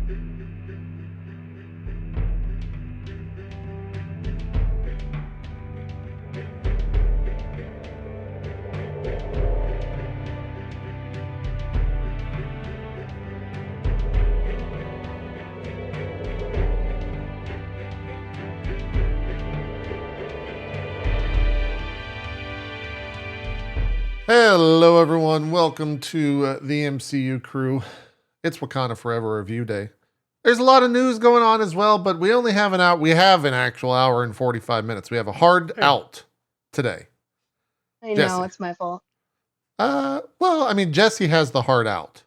Hello, everyone. Welcome to the MCU crew. It's Wakanda Forever review day. There's a lot of news going on as well, but we only have we have an actual hour and 45 minutes. We have a hard out today. I know, it's my fault. Well, I mean, Jesse has the hard out,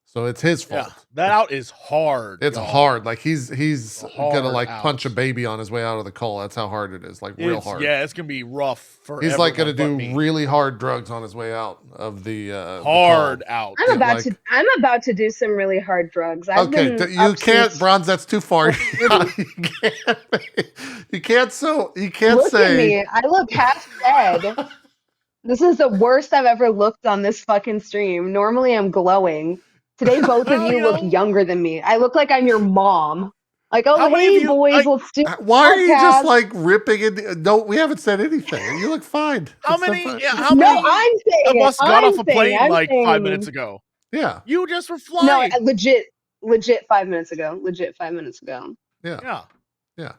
so it's his fault. Yeah, that out is hard. It's hard. Like he's gonna like out. punch a baby on his way out of the call. That's how hard it is. Like real hard. Yeah, it's gonna be rough for. He's like gonna do really hard drugs on his way out of the hard out. I'm about to do some really hard drugs. You can't, Bronze. That's too far. you can't Look say. At me. I look half dead. This is the worst I've ever looked on this fucking stream. Normally I'm glowing. Today, both of you look younger than me. I look like I'm your mom. Like, oh, hey, boys, let's do. Why are you just like ripping it? No, we haven't said anything. You look fine. How many? No, I'm saying of us got off a plane like 5 minutes ago. Yeah, you just were flying. No, legit 5 minutes ago. Yeah.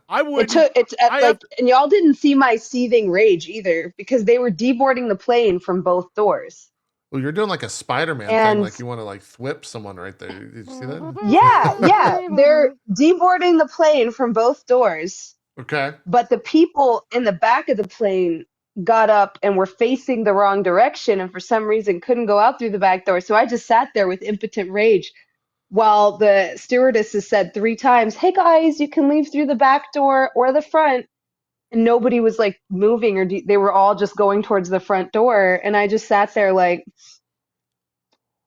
I would. And y'all didn't see my seething rage either because they were deboarding the plane from both doors. Well, you're doing like a Spider-Man thing, like you want to like whip someone right there. Did you see that? Yeah. They're deboarding the plane from both doors. Okay. But the people in the back of the plane got up and were facing the wrong direction and for some reason couldn't go out through the back door. So I just sat there with impotent rage while the stewardesses said 3 times, "Hey guys, you can leave through the back door or the front." And nobody was like moving or they were all just going towards the front door. And I just sat there like,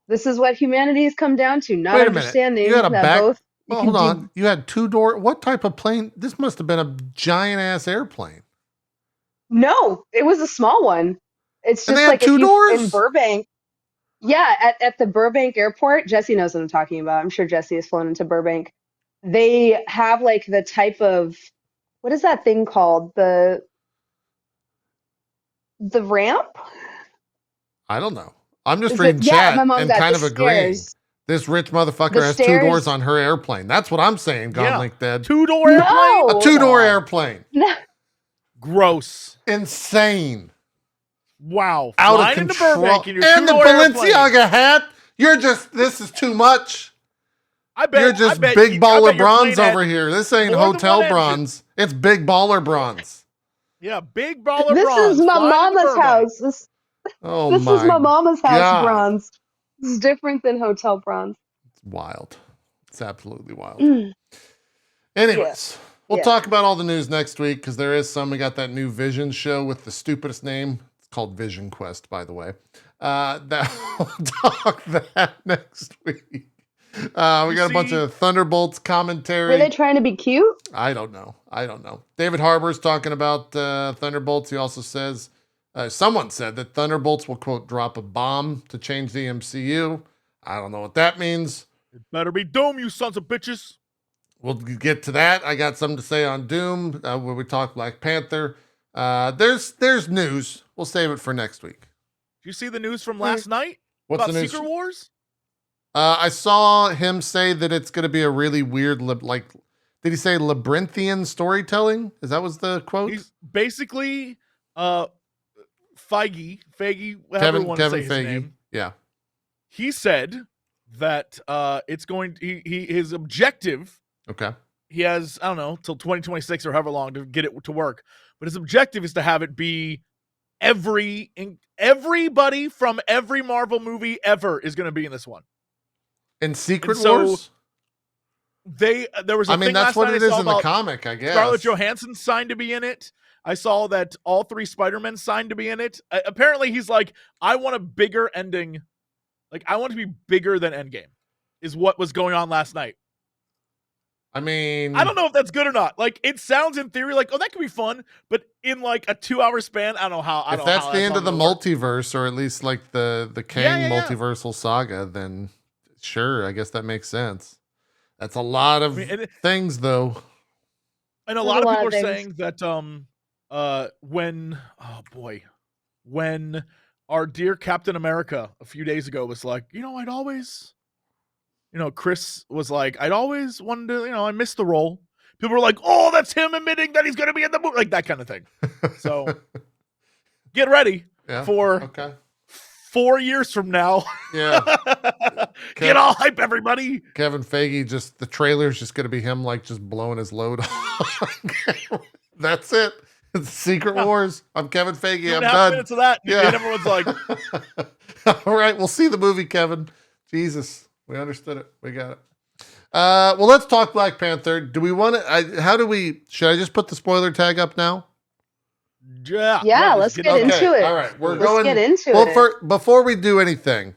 this is what humanity has come down to. Not understanding you had that both. Hold on. You had 2 door. What type of plane? This must have been a giant ass airplane. No, it was a small one. It's just like 2 doors in Burbank. Yeah, at the Burbank airport. Jesse knows what I'm talking about. I'm sure Jesse has flown into Burbank. They have like the type of, what is that thing called? The ramp? I don't know. I'm just reading chat and kind of agreeing. This rich motherfucker has 2 doors on her airplane. That's what I'm saying, Link Dead. 2-door airplane? No. A 2-door airplane. No. Gross. Insane. Wow. Out of control. And the Balenciaga hat. This is too much. You're just big baller bronze over here. This ain't hotel bronze. It's big baller bronze. Yeah, big baller bronze. This is my mama's house. This is my mama's house bronze. This is different than hotel bronze. It's wild. It's absolutely wild. Anyways, we'll talk about all the news next week because there is some. We got that new Vision show with the stupidest name. It's called Vision Quest, by the way. We'll talk that next week. We got a bunch of Thunderbolts commentary. Were they trying to be cute? I don't know. David Harbour's talking about Thunderbolts. He also says, someone said that Thunderbolts will, quote, drop a bomb to change the MCU. I don't know what that means. It better be Doom, you sons of bitches. We'll get to that. I got something to say on Doom where we talk Black Panther. There's news. We'll save it for next week. Did you see the news from last night? What's about the news? Secret Wars? I saw him say that it's going to be a really weird, did he say labyrinthian storytelling? That was the quote? He's basically, Feige, Kevin Feige. Yeah. He said that it's going to, his objective. Okay. He has, I don't know, till 2026 or however long to get it to work. But his objective is to have it be everybody from every Marvel movie ever is going to be in this one. In Secret Wars? There was a thing that's last what night it I is saw in the comic, I guess. Scarlett Johansson signed to be in it. I saw that all 3 Spider-Men signed to be in it. Apparently he's like, I want a bigger ending. Like, I want it to be bigger than Endgame is what was going on last night. I mean, I don't know if that's good or not. Like, it sounds in theory like, oh, that could be fun, but in like a 2-hour span, I don't know how. If that's the end of the multiverse, or at least like the Kang multiversal saga, then sure, I guess that makes sense. That's a lot of things, though. And a lot of people are saying that when our dear Captain America a few days ago was like, I'd always, Chris was like, I'd always wanted to, I missed the role. People were like, oh, that's him admitting that he's going to be in the movie, like that kind of thing. So get ready for 4 years from now. Yeah. Get all hype, everybody. Kevin Feige, the trailer's just going to be him like just blowing his load. That's it. It's Secret Wars. I'm Kevin Feige. I'm done. Minutes of that. Yeah. And everyone's like, all right, we'll see the movie, Kevin. Jesus. We understood it. We got it. Well, let's talk Black Panther. Do we want to, should I just put the spoiler tag up now? Yeah, let's get into it. All right, let's get into it. Before we do anything,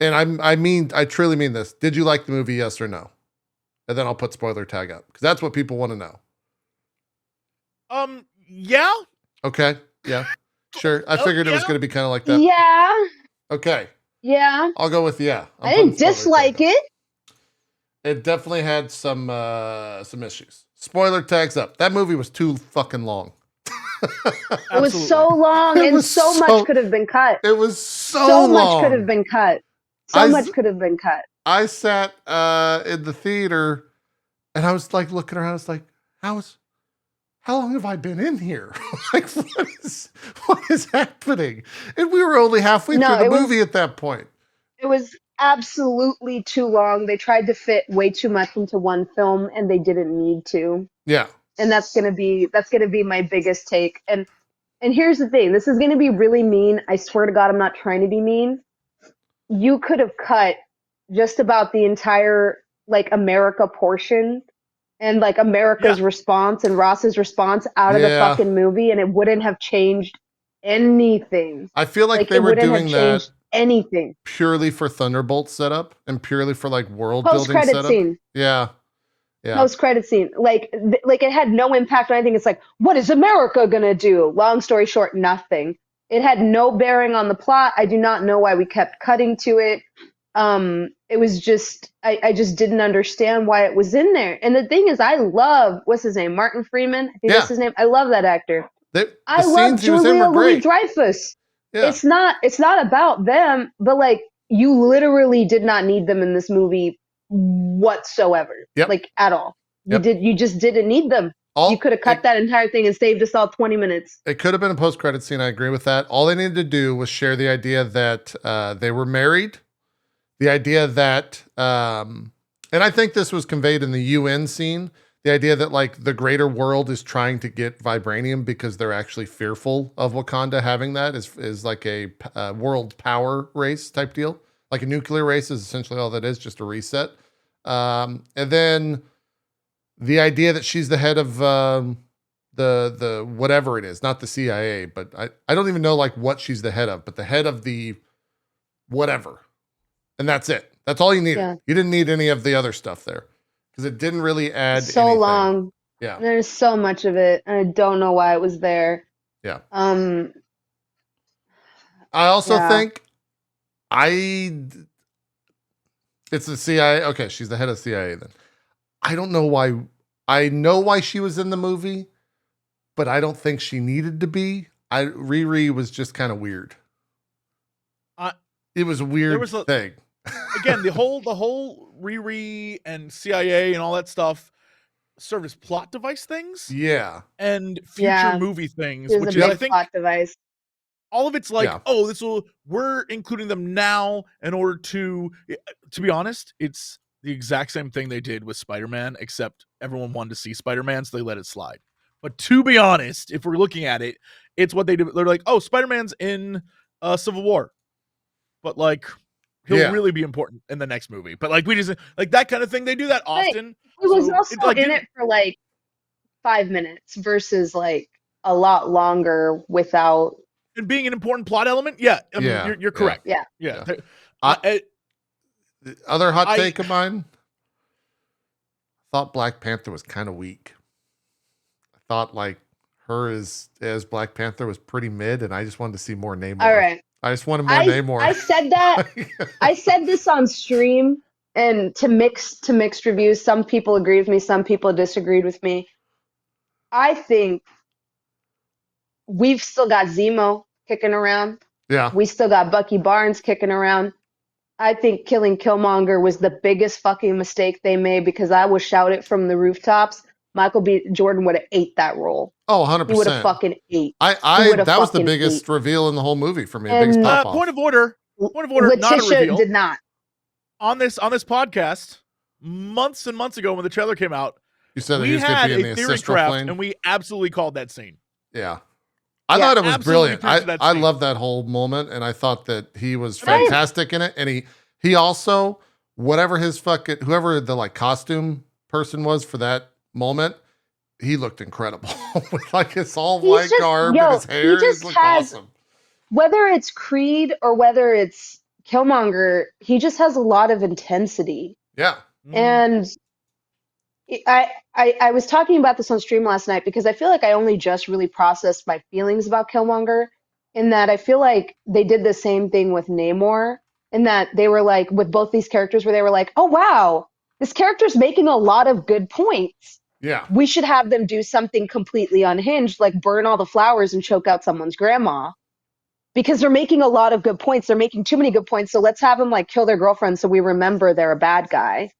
and I truly mean this. Did you like the movie? Yes or no? And then I'll put spoiler tag up because that's what people want to know. Yeah. Okay. Yeah. Sure. I figured it was going to be kind of like that. Yeah. Okay. Yeah. I'll go with yeah. I didn't dislike it. It definitely had some issues. Spoiler tags up. That movie was too fucking long. It was so long, and so much could have been cut. It was so long. Much could have been cut. Much could have been cut. I sat in the theater, and I was like looking around. I was like, how long have I been in here? Like, what is happening? And we were only halfway through the movie at that point. It was absolutely too long. They tried to fit way too much into one film, and they didn't need to. Yeah. And that's gonna be my biggest take. And here's the thing. This is gonna be really mean. I swear to God, I'm not trying to be mean. You could have cut just about the entire America portion and America's response and Ross's response out of the fucking movie, and it wouldn't have changed anything. I feel like they were doing that anything purely for Thunderbolt setup and purely for world building setup. Scene. Yeah. Post-credit scene. It had no impact on anything. It's like, what is America gonna do? Long story short, nothing. It had no bearing on the plot. I do not know why we kept cutting to it. It was just, I just didn't understand why it was in there. And the thing is, I love, what's his name? Martin Freeman? I think that's his name. I love that actor. I love Julia Louis-Dreyfus. Yeah. It's not about them, but you literally did not need them in this movie whatsoever. Yep. At all. You just didn't need them. You could have cut that entire thing and saved us all 20 minutes. It could have been a post-credit scene. I agree with that. All they needed to do was share the idea that they were married. The idea that, and I think this was conveyed in the UN scene, the idea that the greater world is trying to get vibranium because they're actually fearful of Wakanda having that is like a world power race type deal. Like a nuclear race is essentially all that is, just a reset. And then the idea that she's the head of the whatever it is, not the CIA, but I don't even know what she's the head of, but the head of the whatever. And that's it. That's all you needed. Yeah. You didn't need any of the other stuff there because it didn't really add anything. Long. Yeah. There's so much of it, and I don't know why it was there. Yeah. I also think it's the CIA. Okay, she's the head of CIA then. I don't know why. I know why she was in the movie, but I don't think she needed to be. Riri was just kind of weird. It was a weird thing. Again, the whole Riri and CIA and all that stuff serve as plot device things. Yeah. And future movie things, which is, I think, plot device. All of it's we're including them now in order to be honest, it's the exact same thing they did with Spider-Man, except everyone wanted to see Spider-Man, so they let it slide. But to be honest, if we're looking at it, it's what they do. They're like, oh, Spider-Man's in Civil War. But he'll really be important in the next movie. But we just that kind of thing. They do that often. He was also in it for 5 minutes versus a lot longer without. And being an important plot element. Yeah. I mean, you're correct. Yeah. The other hot take of mine. I thought Black Panther was kind of weak. I thought her as Black Panther was pretty mid, and I just wanted to see more Namor. All right. I just wanted more Namor. I said that. I said this on stream. and to mixed reviews. Some people agree with me, some people disagreed with me. I think we've still got Zemo kicking around. Yeah. We still got Bucky Barnes kicking around. I think killing Killmonger was the biggest fucking mistake they made, because I would shout it from the rooftops. Michael B. Jordan would have ate that role. Oh, 100%. He would have fucking ate. That was the biggest reveal in the whole movie for me. Biggest pop off. Point of order, Letitia not a reveal. did not. On this podcast, months and months ago when the trailer came out, you said that we had a theory draft, and we absolutely called that scene. Yeah. I thought it was brilliant. I love that whole moment, and I thought that he was fantastic in it. And he also, whoever the like costume person was for that moment, he looked incredible. With like his all white garb and his hair. He looked awesome. Whether it's Creed or whether it's Killmonger, he just has a lot of intensity. Yeah. And I was talking about this on stream last night, because I feel like I only just really processed my feelings about Killmonger, in that I feel like they did the same thing with Namor, in that they were like, with both these characters, where they were like, oh wow, this character's making a lot of good points. Yeah. We should have them do something completely unhinged, like burn all the flowers and choke out someone's grandma. Because they're making a lot of good points. They're making too many good points. So let's have them like kill their girlfriend so we remember they're a bad guy.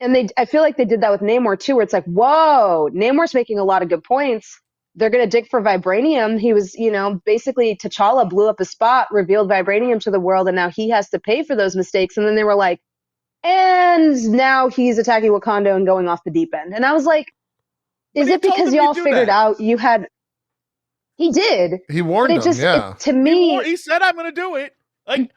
And I feel like they did that with Namor too, where it's like, whoa, Namor's making a lot of good points. They're going to dig for vibranium. He was, basically T'Challa blew up a spot, revealed vibranium to the world, and now he has to pay for those mistakes. And then they were like, and now he's attacking Wakanda and going off the deep end. And I was like, is it because y'all figured out you had... He did. He warned them, to me... He said, I'm going to do it. Like,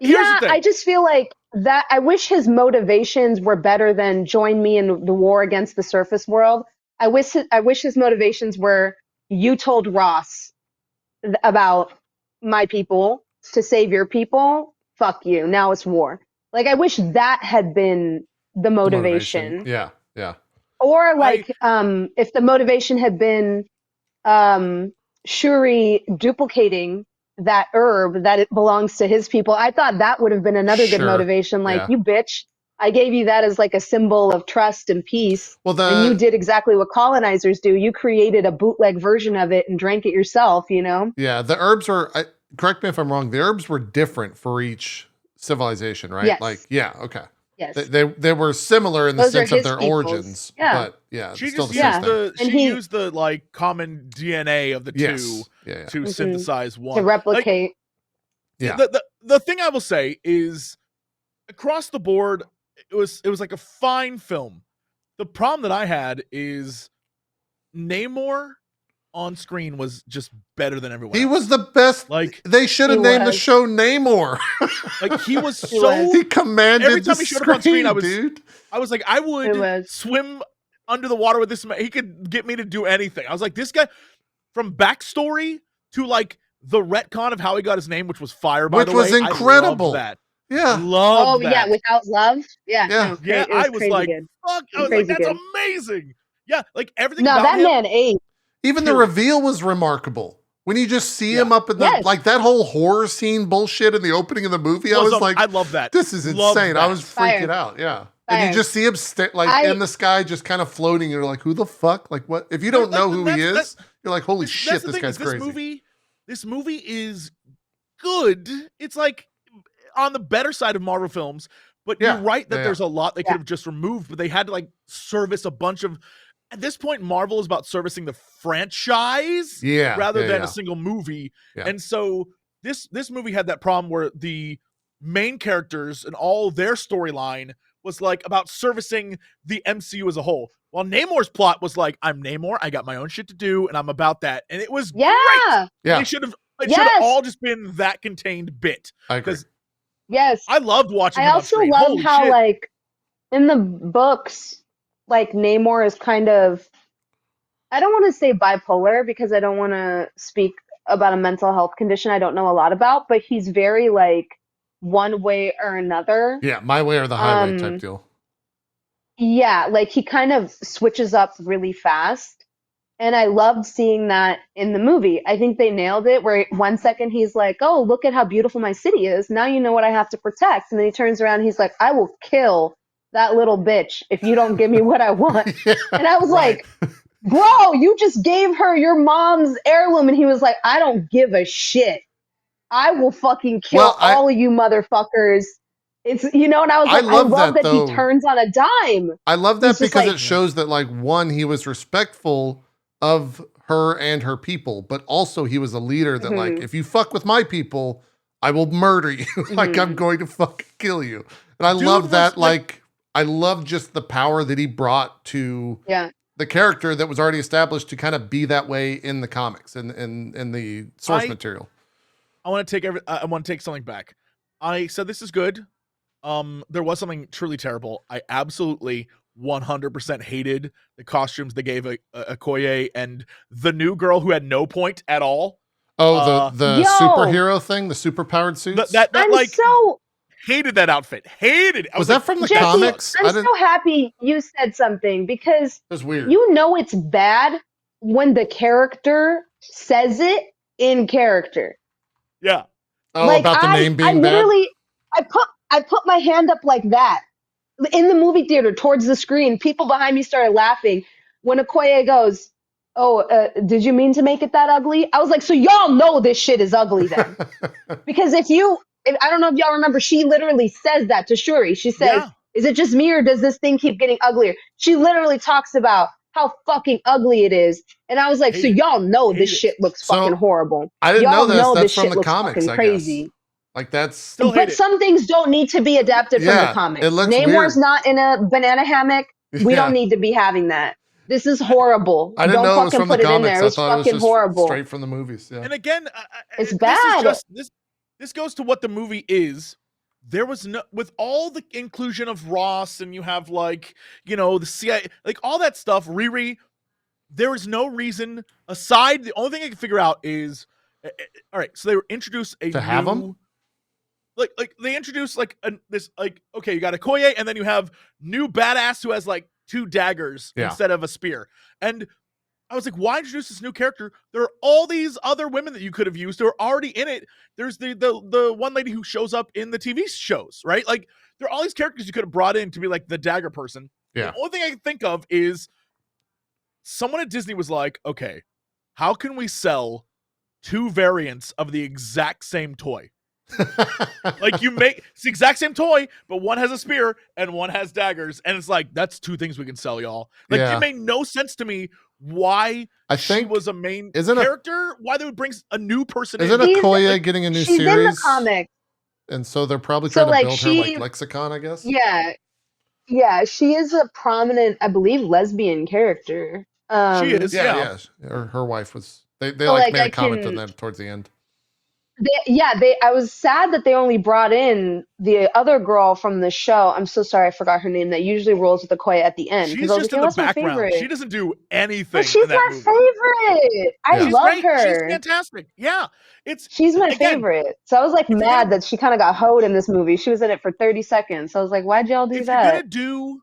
I just feel like that I wish his motivations were better than join me in the war against the surface world. I wish his motivations were, you told Ross about my people to save your people. Fuck you. Now it's war. Like, I wish that had been the motivation. Yeah. Yeah. Or like, if the motivation had been Shuri duplicating that herb that it belongs to his people, I thought that would have been another good motivation. Like, you bitch, I gave you that as like a symbol of trust and peace. And you did exactly what colonizers do. You created a bootleg version of it and drank it yourself, Yeah, the herbs were, correct me if I'm wrong, the herbs were different for each civilization, right? Yes. Like, yeah, okay. Yes. They were similar in the sense of their origins. Yeah. But yeah, she still just the same thing. She used the like common DNA of the two to synthesize one. To replicate. Like, the thing I will say is, across the board, it was like a fine film. The problem that I had is Namor on screen was just better than everyone else. He was the best. Like, they should have named the show Namor. Like, he was he commanded every time he showed up on screen, I was like, I would swim under the water with this man. He could get me to do anything. I was like, this guy, from backstory to like the retcon of how he got his name, which was fire, by the way. Which was incredible. I loved that. Yeah. Loved that. Yeah, without love. Yeah. Yeah. Yeah, I was like, good. fuck. I was like, that's amazing. Yeah, like everything about that him, man ate. Even the reveal was remarkable. When you just see him up in the, like that whole horror scene bullshit in the opening of the movie, I was like, I love that. This is insane. I was freaking out. Yeah. And you just see him in the sky, just kind of floating. You're like, who the fuck? Like, what? If you don't know who he is, you're like, holy shit, this guy's crazy. This movie is good. It's like on the better side of Marvel films, but you're right that there's a lot they could have just removed, but they had to like service a bunch of... At this point, Marvel is about servicing the franchise rather than a single movie. Yeah. And so this movie had that problem where the main characters and all their storyline was like about servicing the MCU as a whole. While Namor's plot was like, I'm Namor, I got my own shit to do, and I'm about that. And it was great. Yeah. It should have all just been that contained bit. Because I loved watching I also love how like in the books, like Namor is kind of, I don't want to say bipolar because I don't want to speak about a mental health condition I don't know a lot about, but he's very like one way or another. Yeah, my way or the highway type deal. Yeah, like he kind of switches up really fast. And I loved seeing that in the movie. I think they nailed it where 1 second he's like, oh, look at how beautiful my city is. Now you know what I have to protect. And then he turns around and he's like, I will kill that little bitch if you don't give me what I want. Yeah, and I was right. like, bro, you just gave her your mom's heirloom. And he was like, I don't give a shit. I will fucking kill all of you motherfuckers. It's, and I was like, I love that he turns on a dime. I love that because it shows that, like, one, he was respectful of her and her people, but also he was a leader that, like, if you fuck with my people, I will murder you. Like, I'm going to fucking kill you. And I love that, like, I love just the power that he brought to the character that was already established to kind of be that way in the comics and in the source material. I want to take something back. I said this is good. There was something truly terrible. I absolutely 100% hated the costumes they gave Okoye and the new girl who had no point at all. Oh, the superhero thing, the superpowered suits. Hated that outfit. Hated. Was that from the comics? I'm so happy you said something because it was weird. It's bad when the character says it in character. Yeah. Oh, like, about the name being bad? I put my hand up like that in the movie theater towards the screen. People behind me started laughing when Okoye goes, oh, did you mean to make it that ugly? I was like, so y'all know this shit is ugly then. Because I don't know if y'all remember, she literally says that to Shuri. She says, is it just me or does this thing keep getting uglier? She literally talks about how fucking ugly it is. And I was like, so y'all know this shit looks fucking horrible. I didn't y'all know this from shit the looks comics, fucking crazy. Like that's but some things don't need to be adapted from the comics. Namor's not in a banana hammock. We don't need to be having that. This is horrible. I didn't don't know fucking it was from put the it comics. in there. It was fucking horrible. Straight from the movies. Yeah. And again, it's bad. This goes to what the movie is. There was no, with all the inclusion of Ross and you have like, the CIA, like all that stuff, Riri, there is no reason aside. The only thing I can figure out is, all right, so they were introduced have them? Like they introduced okay, you got Okoye and then you have new badass who has like 2 daggers instead of a spear. And I was like, why introduce this new character? There are all these other women that you could have used who are already in it. There's the one lady who shows up in the TV shows, right? Like there are all these characters you could have brought in to be like the dagger person. Yeah. The only thing I can think of is someone at Disney was like, okay, how can we sell 2 variants of the exact same toy? Like it's the exact same toy, but one has a spear and one has daggers, and it's like that's 2 things we can sell, y'all. Like it made no sense to me why she was a main character. Why they would bring a new person? Isn't Okoye getting a new series? She's in the comic, and so they're probably trying to build her like lexicon, I guess. Yeah, she is a prominent, I believe, lesbian character. She is, yeah. Her wife was. They made a comment on that towards the end. I was sad that they only brought in the other girl from the show. I'm so sorry, I forgot her name. That usually rolls with Okoye at the end. She's just in the background. She doesn't do anything. But she's my favorite. I love her. She's fantastic. Yeah, she's my favorite. So I was like mad that she kind of got hoed in this movie. She was in it for 30 seconds. So I was like, why'd y'all do that? If you're gonna do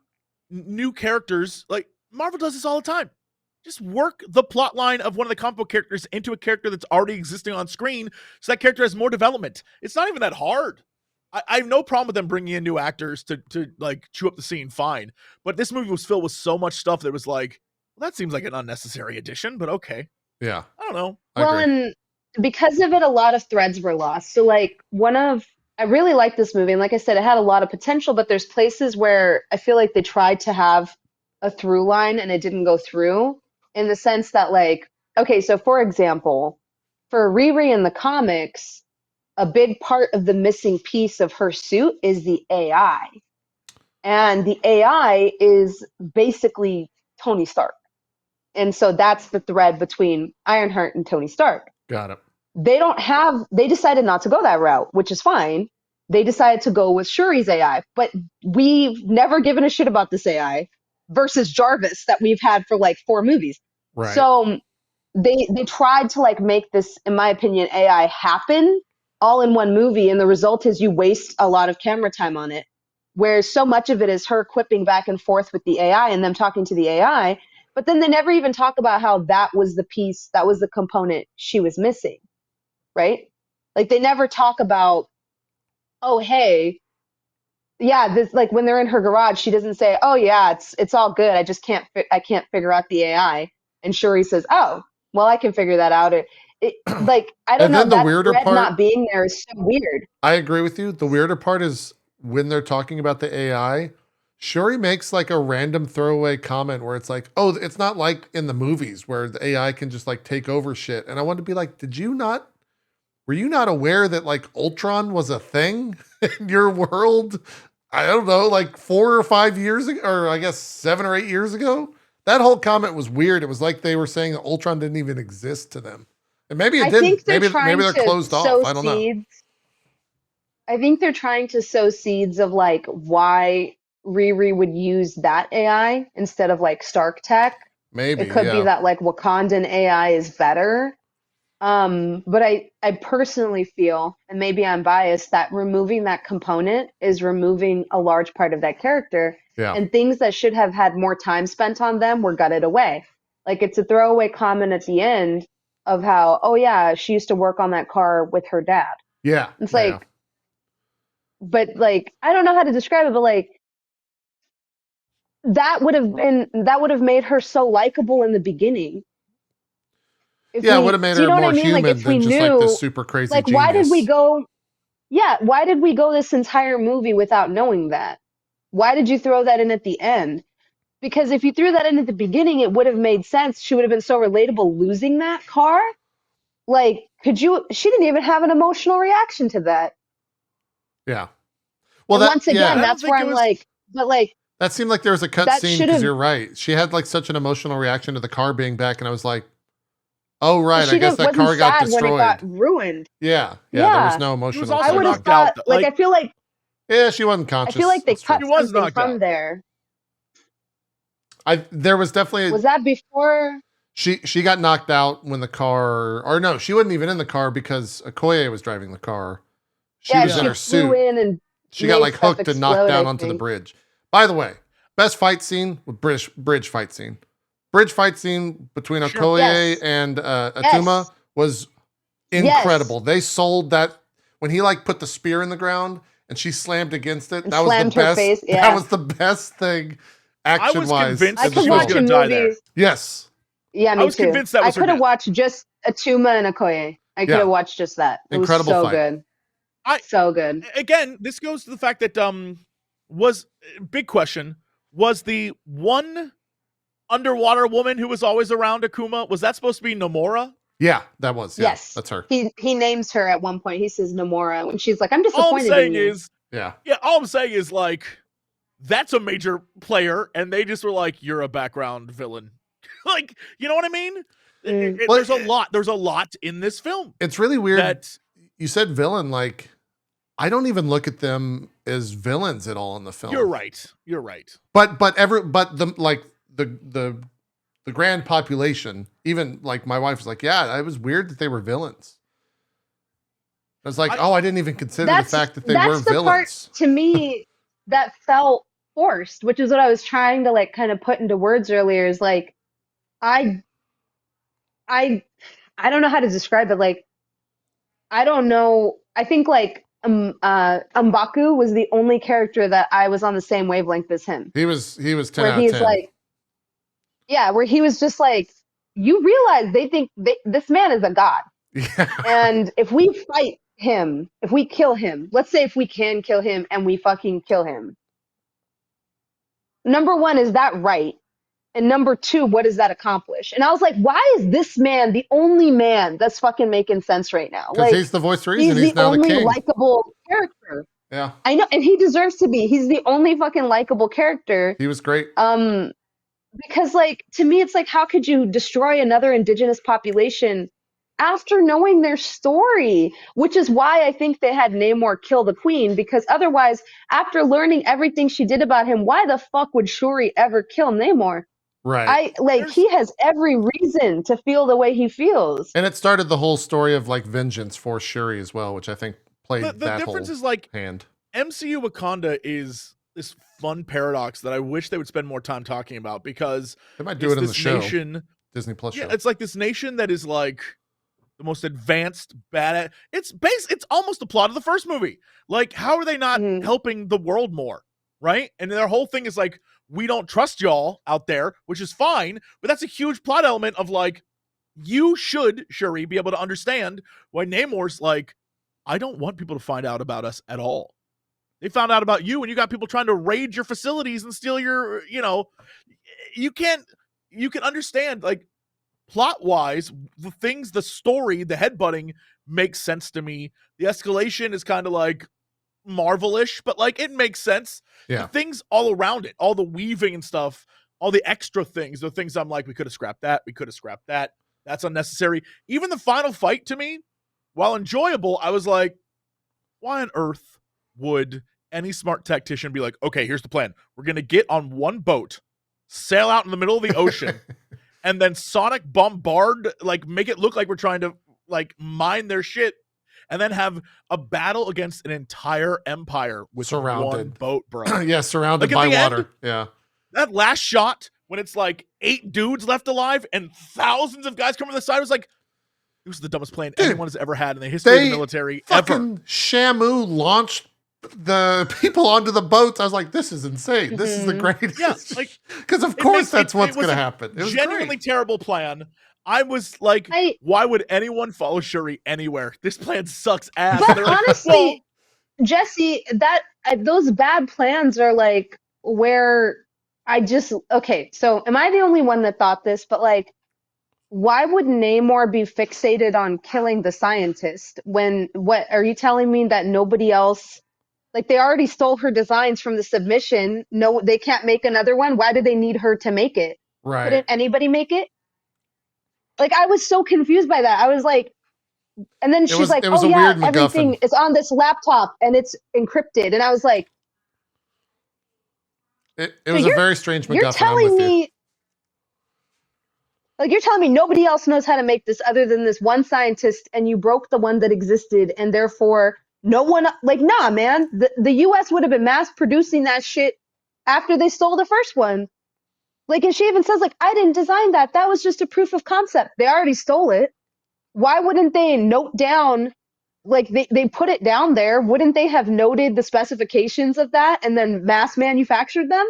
new characters, like Marvel does this all the time. Just work the plot line of one of the comic book characters into a character that's already existing on screen so that character has more development. It's not even that hard. I have no problem with them bringing in new actors to like chew up the scene, fine. But this movie was filled with so much stuff that was like, well, that seems like an unnecessary addition, but okay. Yeah. I don't know. And because of it, a lot of threads were lost. So like I really like this movie. And like I said, it had a lot of potential, but there's places where I feel like they tried to have a through line and it didn't go through. In the sense that, like, okay, so for example, for Riri in the comics, a big part of the missing piece of her suit is the AI. And the AI is basically Tony Stark. And so that's the thread between Ironheart and Tony Stark. Got it. They decided not to go that route, which is fine. They decided to go with Shuri's AI, but we've never given a shit about this AI. Versus Jarvis that we've had for like 4 movies. Right. So they tried to like make this, in my opinion, AI happen all in one movie. And the result is you waste a lot of camera time on it. Where so much of it is her quipping back and forth with the AI and them talking to the AI But then they never even talk about how that was the piece, that was the component she was missing, right? Like they never talk about, oh hey, yeah, this, like when they're in her garage, she doesn't say, oh yeah, it's all good. I just can't figure out the AI. And Shuri says, oh, well, I can figure that out. Like I don't And know, then the that weirder thread part, not being there is so weird. I agree with you. The weirder part is when they're talking about the AI, Shuri makes like a random throwaway comment where it's like, oh, it's not like in the movies where the AI can just like take over shit. And I wanted to be like, were you not aware that like Ultron was a thing in your world? I don't know, like 4 or 5 years ago, or I guess 7 or 8 years ago. That whole comment was weird. It was like they were saying that Ultron didn't even exist to them. And maybe it I didn't. think they're Maybe trying they're to closed sow off. I don't know. seeds. I think they're trying to sow seeds of like why Riri would use that AI instead of like Stark Tech. Maybe, It could be yeah. that like Wakandan AI is better. But I personally feel, and maybe I'm biased, that removing that component is removing a large part of that character. Yeah. And things that should have had more time spent on them were gutted away. Like it's a throwaway comment at the end of how, oh yeah, she used to work on that car with her dad. Yeah. It's yeah. like, but like, I don't know how to describe it, but like, that would have made her so likable in the beginning. If Yeah, it would have made do you her know what more I mean? Like human if we than just like this knew, super crazy like, genius. why did we go this entire movie without knowing that? Why did you throw that in at the end? Because if you threw that in at the beginning, it would have made sense. She would have been so relatable losing that car. Like, she didn't even have an emotional reaction to that. Yeah. Well, And once again, I don't that's think where it I'm was. like, but like, that seemed like there was a cut that scene should because have, you're right. She had like such an emotional reaction to the car being back, and I was like, oh right, I she guess didn't, that wasn't car got sad when it got destroyed. ruined. Yeah. There was Yeah. no He was emotional I also would have connection. knocked out. thought, like, Yeah, she wasn't I feel conscious. like they That's true. cut He was something knocked from out. there. There was definitely Was that before? she got knocked out when the car, or no, she wasn't even in the car because Okoye was driving the car. She Yeah, was in she her flew suit. in and She got made like stuff hooked and knocked explode, down I onto the think. bridge. By the way, best fight scene with bridge fight scene. Bridge fight scene between Sure. Okoye Yes. and Atuma Yes. was Yes. incredible. They sold that when he like put the spear in the ground and she slammed against it. And That was the slammed her best. face. That Yeah. was the best thing I action was wise. convinced I that could she was watch a going to die there. movie. Yes. Yeah, I me was too. convinced that I was her could have death. watched just Atuma and Okoye. I could Yeah. have watched just that. It Incredible was so fight. good. I- So good. Again, this goes to the fact that was big question, was the one underwater woman who was always around Akuma, was that supposed to be Nomura? Yeah, that was. Yeah, Yes. that's her. He names her at one point. He says Nomura when she's like, I'm All I'm disappointed in saying you. is, Yeah. all I'm saying is like, that's a major player, and they just were like, you're a background villain. Like, you know what I mean? Mm. There's a lot in this film. It's really weird. That you said villain, like I don't even look at them as villains at all in the film. You're right. But the grand population, even like my wife was like, yeah, it was weird that they were villains. I was like, I didn't even consider the fact that they were That's the villains. part to me that felt forced, which is what I was trying to like kind of put into words earlier. Is like I don't know how to describe it. Like I don't know. I think like M'Baku was the only character that I was on the same wavelength as him. He was 10 where out of he's 10. like, yeah, where he was just like, you realize they think this man is a god. Yeah. And if we fight him, if we kill him, let's say if we can kill him and we fucking kill him. Number one, is that right? And number two, what does that accomplish? And I was like, why is this man the only man that's fucking making sense right now? Because Like, he's the voice of reason. he's He's the now the only king. likable character. Yeah. I know, and he deserves to be. He's the only fucking likable character. He was great. Because like to me, it's like, how could you destroy another indigenous population after knowing their story? Which is why I think they had Namor kill the queen, because otherwise, after learning everything she did about him, why the fuck would Shuri ever kill Namor? Right. He has every reason to feel the way he feels. And it started the whole story of like vengeance for Shuri as well, which I think played the that difference whole is like hand. MCU Wakanda is this fun paradox that I wish they would spend more time talking about, because They might do it in the show, Disney Plus show. it's like this nation that is like the most advanced bad. It's almost the plot of the first movie. Like, how are they not helping the world more, right? And their whole thing is like, we don't trust y'all out there, which is fine, but that's a huge plot element of like, you should, Shuri, be able to understand why Namor's like, I don't want people to find out about us at all. They found out about you, and you got people trying to raid your facilities and steal your, you can understand, like, plot-wise, the things, the story, the headbutting makes sense to me. The escalation is kind of like Marvel-ish, but like it makes sense. Yeah. The things all around it, all the weaving and stuff, all the extra things, the things I'm like, we could have scrapped that. We could have scrapped that. That's unnecessary. Even the final fight, to me, while enjoyable, I was like, why on earth would any smart tactician be like, okay, here's the plan. We're going to get on one boat, sail out in the middle of the ocean, and then sonic bombard, like make it look like we're trying to like mine their shit, and then have a battle against an entire empire with Surrounded. one boat, bro. Yeah, surrounded by water. End, yeah. That last shot, when it's like 8 dudes left alive and thousands of guys coming to the side, was like, it was the dumbest plan anyone has ever had in the history of the military ever. Shamu launched the people onto the boats. I was like, this is insane. This is the greatest. Yeah, like, because of course that's what's going to happen. It was genuinely terrible plan. I was like, why would anyone follow Shuri anywhere? This plan sucks ass. But honestly, Jesse, those bad plans are like where okay, so am I the only one that thought this? But like, why would Namor be fixated on killing the scientist when, what are you telling me that nobody else, like they already stole her designs from the submission. No, they can't make another one. Why do they need her to make it? Right. Couldn't anybody make it? Like, I was so confused by that. I was like, and then she's like, oh yeah, everything is on this laptop and it's encrypted. And I was like, it was a very strange MacGuffin. You're telling me, like, you're telling me nobody else knows how to make this other than this one scientist, and you broke the one that existed, and therefore no one, like, nah, man, the US would have been mass producing that shit after they stole the first one. Like, and she even says, like, I didn't design that. That was just a proof of concept. They already stole it. Why wouldn't they note down, like, they put it down there? Wouldn't they have noted the specifications of that and then mass manufactured them?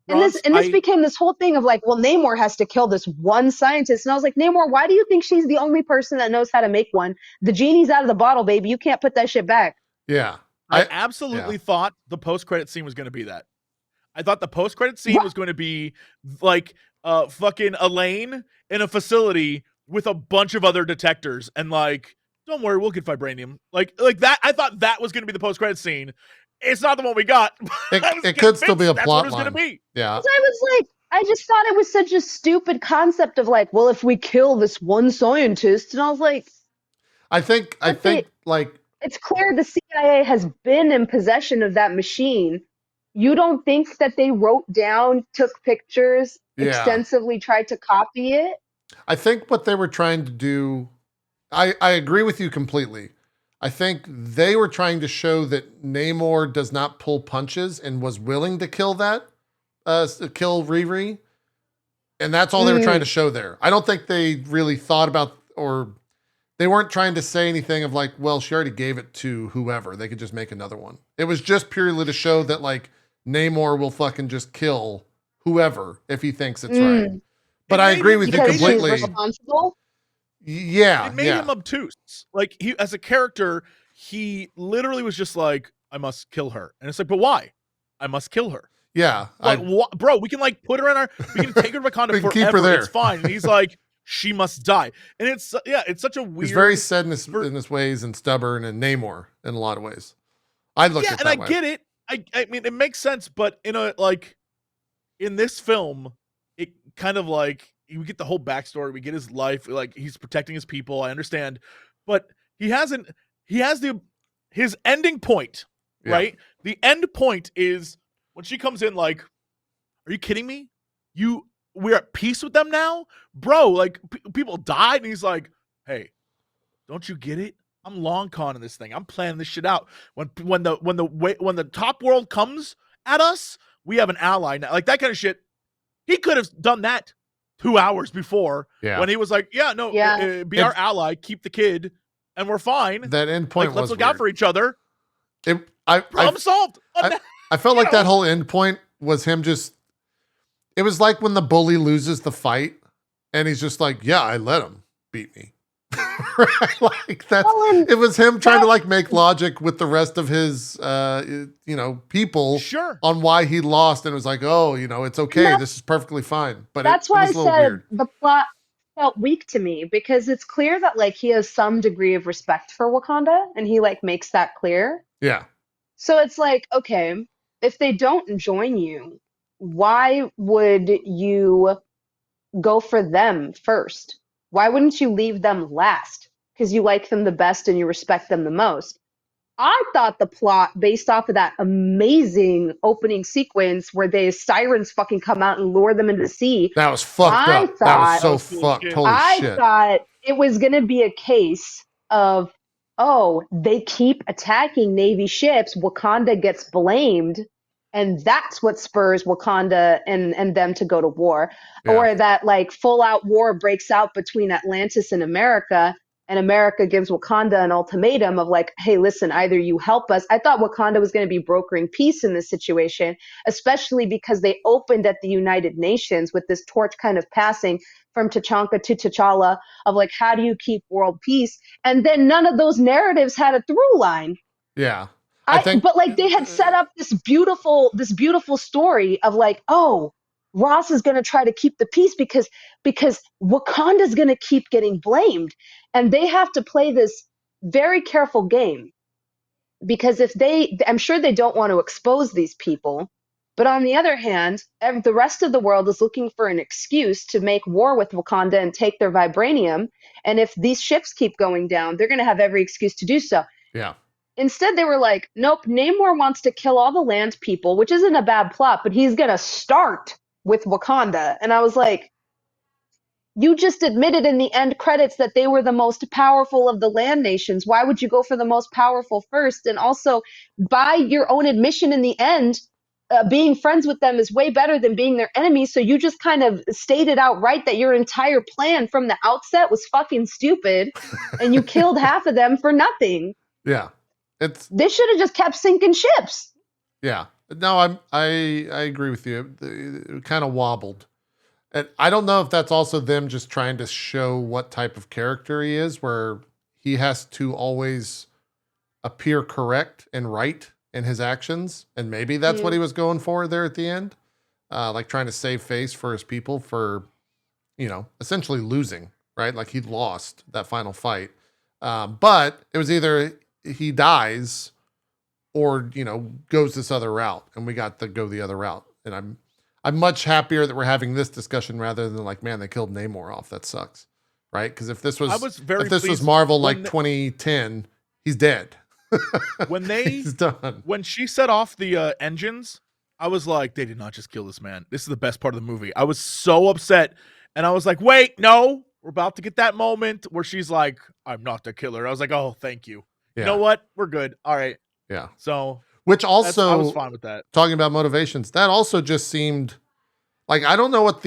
And this became this whole thing of like, well, Namor has to kill this one scientist. And I was like, Namor, why do you think she's the only person that knows how to make one? The genie's out of the bottle, baby. You can't put that shit back. Yeah. I absolutely thought the post-credit scene was going to be that. I thought the post-credit scene was going to be like fucking Elaine in a facility with a bunch of other detectors and like, don't worry, we'll get vibranium. Like that. I thought that was going to be the post-credit scene. It's not the one we got. It could still be a plot line. Be. Yeah. I was like, I just thought it was such a stupid concept of like, well, if we kill this one scientist, and I was like, I think like it's clear the CIA has been in possession of that machine. You don't think that they wrote down, took pictures, extensively tried to copy it? I think what they were trying to do, I agree with you completely. I think they were trying to show that Namor does not pull punches and was willing to kill kill Riri. And that's all they were trying to show there. I don't think they really thought about, or they weren't trying to say anything of like, well, she already gave it to whoever. They could just make another one. It was just purely to show that like Namor will fucking just kill whoever if he thinks it's right. But I agree with you completely. Responsible? Yeah. It made him obtuse. Like, he, as a character, he literally was just like, I must kill her. And it's like, but why? I must kill her. Yeah. Bro, we can like put her in we can take her to Wakanda forever. Keep her there. It's fine. And he's like, she must die. And it's such a weird. He's very set in his ways and stubborn and Namor in a lot of ways. I look at it that way. And I get it. I mean, it makes sense, but in this film, it kind of like, we get the whole backstory, we get his life, like he's protecting his people, I understand, but his ending point, right? The end point is when she comes in like, are you kidding me? We're at peace with them now? Bro, like people died, and he's like, hey, don't you get it? I'm long conning this thing. I'm planning this shit out. When the top world comes at us. We have an ally now. Like that kind of shit. He could have done that 2 hours before when he was like, be our ally, keep the kid, and we're fine. That end point like, let's look out for each other. Problem solved. I felt like that whole end point was him just, it was like when the bully loses the fight and he's just like, yeah, I let him beat me. Right? Like that's, it was him trying to like make logic with the rest of his, people on why he lost. And it was like, oh, it's okay. This is perfectly fine. But that's why I said weird. The plot felt weak to me, because it's clear that like he has some degree of respect for Wakanda and he like makes that clear. Yeah. So it's like, okay, if they don't join you, why would you go for them first? Why wouldn't you leave them last? Because you like them the best and you respect them the most. I thought the plot, based off of that amazing opening sequence where the sirens fucking come out and lure them into the sea. That was fucked up. That was so fucked. Holy shit. I thought it was going to be a case of, they keep attacking Navy ships, Wakanda gets blamed, and that's what spurs Wakanda and them to go to war. Yeah. Or that like full out war breaks out between Atlantis and America gives Wakanda an ultimatum of like, hey, listen, either you help us. I thought Wakanda was going to be brokering peace in this situation, especially because they opened at the United Nations with this torch kind of passing from T'Chaka to T'Challa of like, how do you keep world peace? And then none of those narratives had a through line. Yeah. But like they had set up this beautiful story of like, Ross is going to try to keep the peace because Wakanda's going to keep getting blamed. And they have to play this very careful game, because I'm sure they don't want to expose these people. But on the other hand, the rest of the world is looking for an excuse to make war with Wakanda and take their vibranium. And if these ships keep going down, they're going to have every excuse to do so. Yeah. Instead, they were like, nope, Namor wants to kill all the land people, which isn't a bad plot, but he's going to start with Wakanda. And I was like, you just admitted in the end credits that they were the most powerful of the land nations. Why would you go for the most powerful first? And also, by your own admission in the end, being friends with them is way better than being their enemy. So you just kind of stated outright that your entire plan from the outset was fucking stupid and you killed half of them for nothing. Yeah. They should have just kept sinking ships. Yeah. No, I agree with you. It kind of wobbled. And I don't know if that's also them just trying to show what type of character he is, where he has to always appear correct and right in his actions. And maybe that's what he was going for there at the end. Like trying to save face for his people for, essentially losing, right? Like he lost that final fight. But it was either he dies or, goes this other route, and we got to go the other route. And I'm much happier that we're having this discussion rather than like, man, they killed Namor off. That sucks. Right. Because if this was Marvel like 2010, he's dead. He's done. When she set off the engines, I was like, they did not just kill this man. This is the best part of the movie. I was so upset. And I was like, wait, no, we're about to get that moment where she's like, I'm not the killer. I was like, oh, thank you. Yeah. You know what? We're good. All right. Yeah. So, which also, I was fine with that. Talking about motivations, that also just seemed like, I don't know what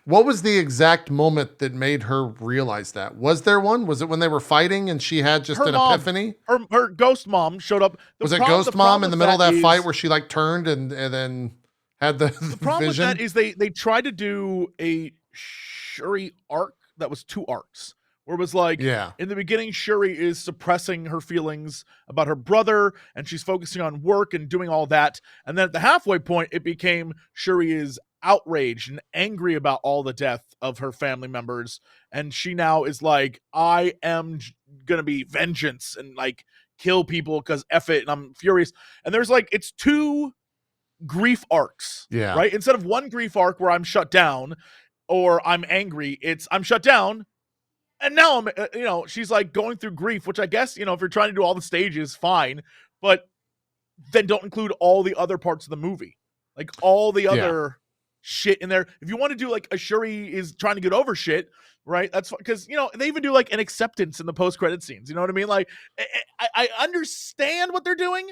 what was the exact moment that made her realize that? Was there one? Was it when they were fighting and she had just an epiphany? Her ghost mom showed up. Was it ghost mom in the middle of that fight where she like turned and then had the problem vision? With that is they tried to do a Shuri arc that was 2 arcs. Where it was like, in the beginning, Shuri is suppressing her feelings about her brother, and she's focusing on work and doing all that. And then at the halfway point, it became Shuri is outraged and angry about all the death of her family members. And she now is like, I am going to be vengeance and like kill people because F it, and I'm furious. And there's like, it's 2 grief arcs, right? Instead of 1 grief arc where I'm shut down or I'm angry, it's I'm shut down. And now I'm, she's like going through grief, which I guess, if you're trying to do all the stages, fine, but then don't include all the other parts of the movie, like all the other shit in there. If you want to do like a Shuri is trying to get over shit, right? That's because they even do like an acceptance in the post-credit scenes. You know what I mean? Like I understand what they're doing,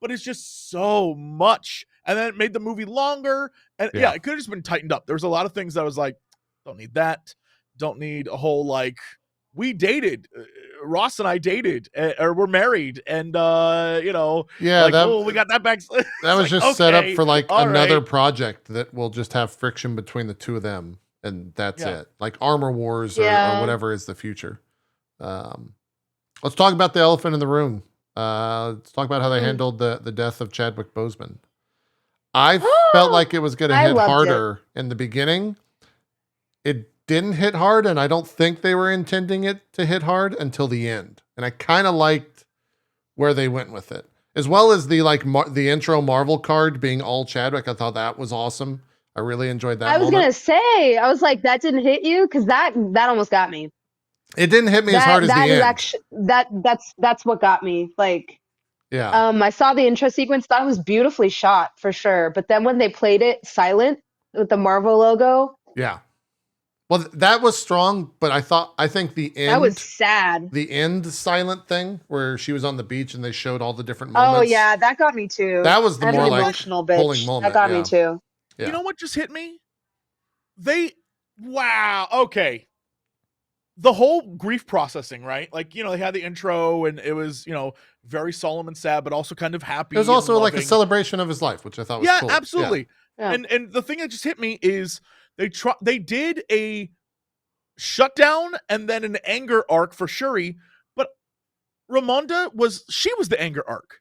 but it's just so much. And then it made the movie longer. And yeah, it could have just been tightened up. There was a lot of things that I was like, don't need that. Don't need a whole like we dated. Ross and I dated or we're married, and we got that back. That was just set up for like another project that will just have friction between the two of them, and that's it. Like Armor Wars or whatever is the future. Let's talk about the elephant in the room. Let's talk about how they handled the death of Chadwick Boseman. I felt like it was going to hit harder in the beginning. It didn't hit hard, and I don't think they were intending it to hit hard until the end. And I kind of liked where they went with it, as well as the the intro Marvel card being all Chadwick. I thought that was awesome. I really enjoyed that. I was gonna say, I was like, that didn't hit you, because that almost got me. It didn't hit me as hard as the end. Actually, that's what got me. Like, yeah. I saw the intro sequence. That was beautifully shot for sure. But then when they played it silent with the Marvel logo, yeah. Well, that was strong, but I think the end... That was sad. The end silent thing, where she was on the beach and they showed all the different moments. Oh, yeah, that got me too. That was the more like emotional pulling moment. That got me too. Yeah. You know what just hit me? Wow, okay. The whole grief processing, right? Like, they had the intro and it was, very solemn and sad, but also kind of happy. It was also like a celebration of his life, which I thought was cool. Yeah, absolutely. Yeah. And the thing that just hit me is they did a shutdown and then an anger arc for Shuri, but Ramonda was the anger arc.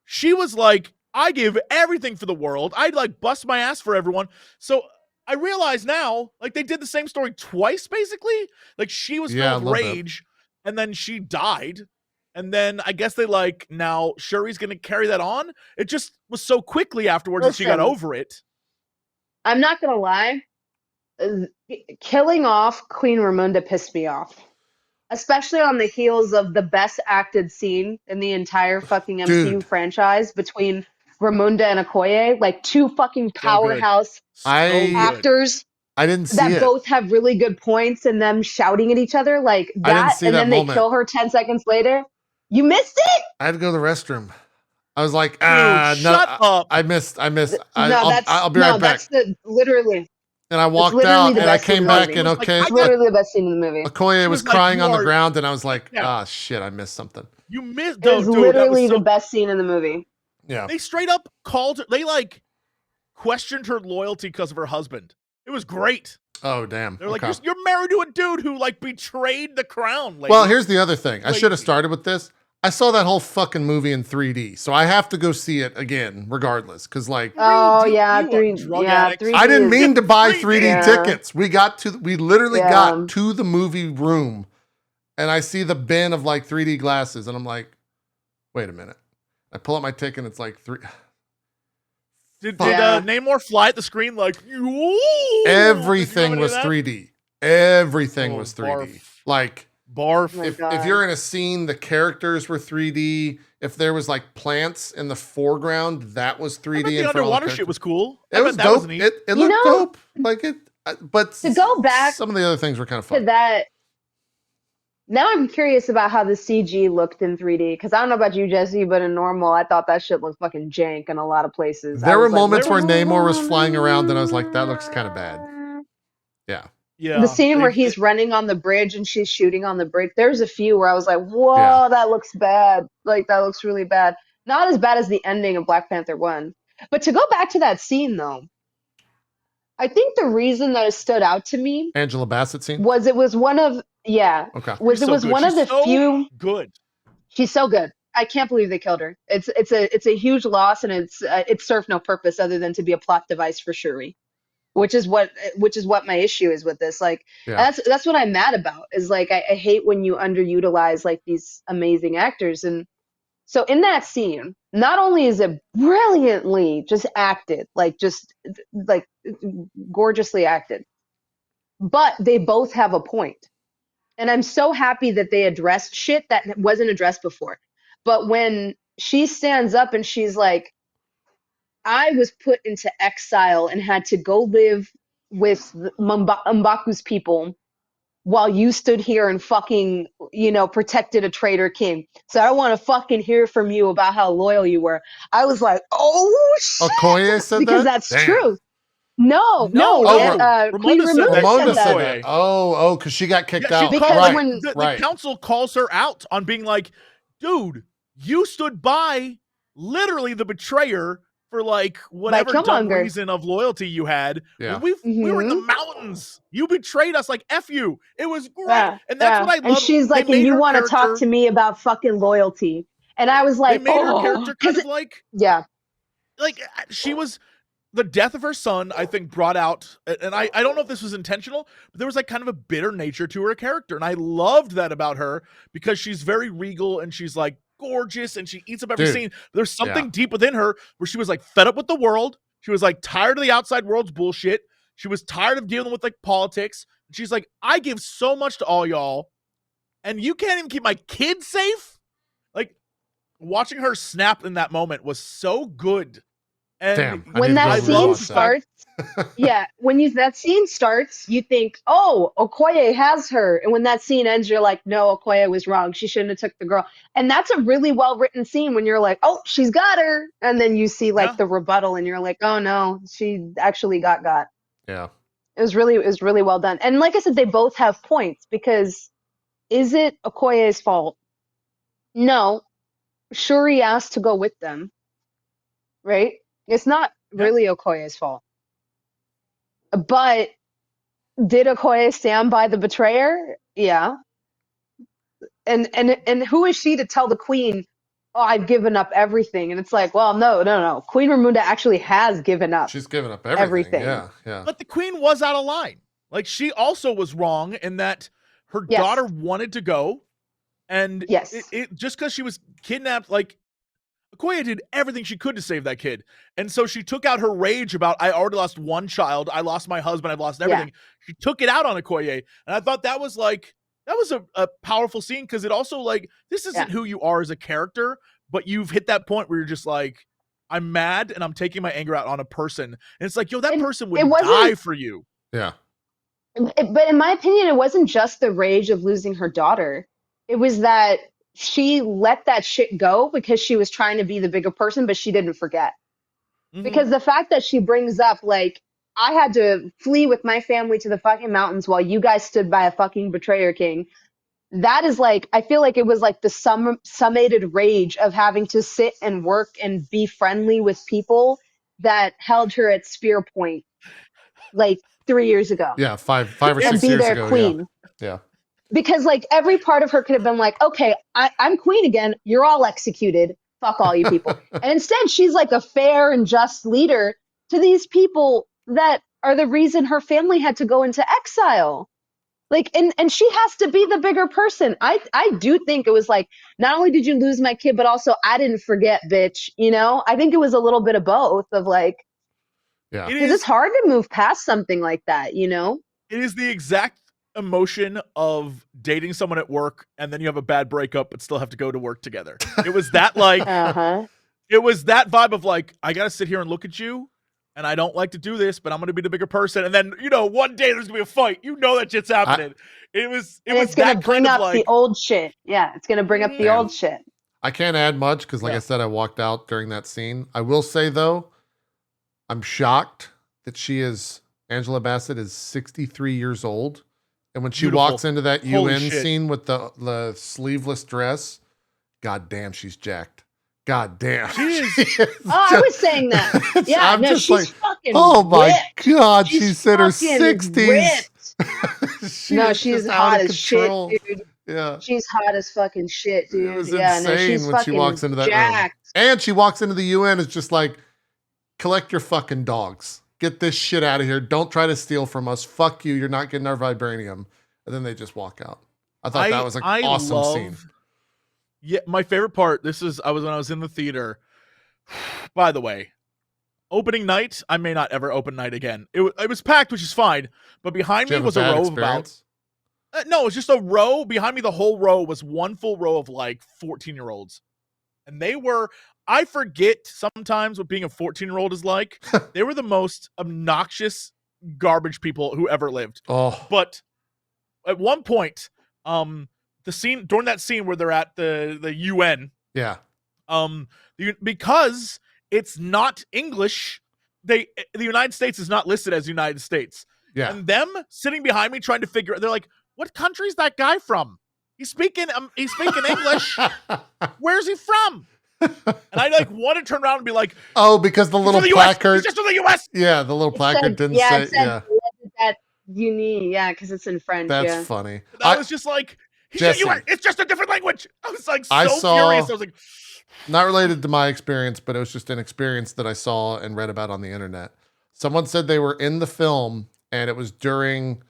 She was like, I give everything for the world. I'd like bust my ass for everyone. So I realize now, like they did the same story twice, basically. Like she was filled with rage and then she died. And then I guess they now Shuri's going to carry that on. It just was so quickly afterwards that she got over it. I'm not going to lie. Killing off Queen Ramonda pissed me off, especially on the heels of the best acted scene in the entire fucking MCU franchise between Ramonda and Okoye, like two fucking powerhouse actors. I didn't see that both have really good points, and them shouting at each other like that, and then they kill her 10 seconds later. You missed it. I had to go to the restroom. I was like, shut up. I missed. I'll be right back. That's literally. And I walked out and I came back and it's literally the best scene in the movie. Okoye was crying on the ground and I was like, shit, I missed something. You missed. It was literally the best scene in the movie. Yeah. They straight up called her. They questioned her loyalty because of her husband. It was great. Oh, damn. They're like, you're married to a dude who betrayed the crown. Lady. Well, here's the other thing. I should have started with this. I saw that whole fucking movie in 3D, so I have to go see it again, regardless. Because 3D. I didn't mean to buy 3D tickets. We literally got to the movie room, and I see the bin of 3D glasses, and I'm like, wait a minute. I pull up my ticket, and it's like three. Did Namor fly at the screen Everything was 3D. Everything was 3D. Barf. If you're in a scene, the characters were 3D. If there was plants in the foreground, that was 3D. The underwater shit was cool. It was dope. It looked dope. But to go back, some of the other things were kind of fun. To that. Now I'm curious about how the CG looked in 3D, because I don't know about you, Jesse, but in normal, I thought that shit looked fucking jank in a lot of places. There were moments where Namor was flying around, and I was like, that looks kind of bad. Yeah. Yeah, the scene where he's running on the bridge and she's shooting on the bridge. There's a few where I was like, whoa, that looks bad. That looks really bad. Not as bad as the ending of Black Panther 1. But to go back to that scene, though, I think the reason that it stood out to me, Angela Bassett scene, was it was one of one of the few good. She's so good. I can't believe they killed her. It's a huge loss, and it served no purpose other than to be a plot device for Shuri. Which is what my issue is with this. That's what I'm mad about. Is I hate when you underutilize these amazing actors. And so in that scene, not only is it brilliantly just acted, gorgeously acted, but they both have a point. And I'm so happy that they addressed shit that wasn't addressed before. But when she stands up and she's like, I was put into exile and had to go live with M'Baku's people while you stood here and fucking, protected a traitor king. So I don't want to fucking hear from you about how loyal you were. I was like, oh shit, Okoye said because that? that's Damn. true. No, Queen Ramonda said that. Ramonda said Okoye. that. Oh, because she got kicked out. Because Right. when the council calls her out on being like, dude, you stood by literally the betrayer for like whatever dumb reason of loyalty you had. Yeah. When we were in the mountains. You betrayed us. Like, F you. It was great. Yeah, And that's what I love. And she's like, and you want to talk to me about fucking loyalty. And I was like, they made her character kind of like, like she was, the death of her son, I think, brought out, and I don't know if this was intentional, but there was like kind of a bitter nature to her character. And I loved that about her because she's very regal and she's like gorgeous and she eats up every scene. There's something deep within her where she was like fed up with the world. She was like tired of the outside world's bullshit. She was tired of dealing with like politics. She's like, I give so much to all y'all and you can't even keep my kids safe. Like, watching her snap in that moment was so good. And when that scene starts, that scene starts, you think, oh, Okoye has her. And when that scene ends, you're like, no, Okoye was wrong. She shouldn't have took the girl. And that's a really well written scene when you're like, oh, she's got her. And then you see like the rebuttal and you're like, oh no, she actually got. Yeah. It was really well done. And like I said, they both have points because is it Okoye's fault? No. Shuri asked to go with them. Right? It's not really Okoye's fault. But did Okoye stand by the betrayer? Yeah. And who is she to tell the queen, oh, I've given up everything? And it's like, well, no. Queen Ramonda actually has given up. She's given up everything. Yeah. But the queen was out of line. Like, she also was wrong in that her daughter wanted to go. And it just because she was kidnapped, like, Okoye did everything she could to save that kid. And so she took out her rage about, I already lost one child. I lost my husband. I've lost everything. She took it out on Okoye. And I thought that was like, that was a powerful scene because it also like, this isn't who you are as a character, but you've hit that point where you're just like, I'm mad and I'm taking my anger out on a person. And it's like, yo, that person would die for you. Yeah. But in my opinion, it wasn't just the rage of losing her daughter. It was that she let that shit go because she was trying to be the bigger person, but she didn't forget. Because the fact that she brings up, like, I had to flee with my family to the fucking mountains while you guys stood by a fucking betrayer king. That is like, I feel like it was like the summated rage of having to sit and work and be friendly with people that held her at spear point like 3 years ago. Yeah, five or 6 years ago. And be their queen. Yeah. Because like every part of her could have been like, okay, I'm queen again. You're all executed. Fuck all you people. And instead, she's like a fair and just leader to these people that are the reason her family had to go into exile. Like, and she has to be the bigger person. I do think it was like, not only did you lose my kid, but also I didn't forget, bitch. You know, I think it was a little bit of both of like, because it's hard to move past something like that, you know? It is the exact emotion of dating someone at work and then you have a bad breakup but still have to go to work together. It was that like it was that vibe of like, I gotta sit here and look at you and I don't like to do this, but I'm gonna be the bigger person. And then, you know, one day there's gonna be a fight. You know that shit's happening. It's gonna bring up the old shit. Yeah, it's gonna bring up the old shit. I can't add much because like I said, I walked out during that scene. I will say though, I'm shocked that Angela Bassett is 63 years old. And when she walks into that UN scene with the sleeveless dress, god damn, she's jacked. God damn. She is. I was saying that. Yeah, I'm just she's like, fucking oh my ripped. god, she's in her 60s. She's hot as shit, dude. Yeah. She's hot as fucking shit, dude. It was insane she's when she walks into that room. And she walks into the UN, it's just like, collect your fucking dogs. Get this shit out of here. Don't try to steal from us. Fuck you. You're not getting our vibranium. And then they just walk out. I thought that was an awesome scene. Yeah, my favorite part, when I was in the theater. By the way, opening night, I may not ever open night again. It was packed, which is fine. But behind me was a row of about... no, it was just a row. Behind me, the whole row was one full row of like 14-year-olds. And they were, I forget sometimes what being a 14-year-old is like. They were the most obnoxious garbage people who ever lived. Oh, But at one point, the scene during that scene where they're at the UN, yeah. Because it's not English, the United States is not listed as United States. Yeah. And them sitting behind me trying to figure, they're like, what country's that guy from? He's speaking English. Where's he from? And I like want to turn around and be like, oh, because the little placard. He's just from the US. Yeah, the little placard didn't say. Yeah, that uni. Yeah, because it's in French. that's funny. I was just like, Jesse, it's just a different language. I was like so furious. I was like, not related to my experience, but it was just an experience that I saw and read about on the internet. Someone said they were in the film and it was during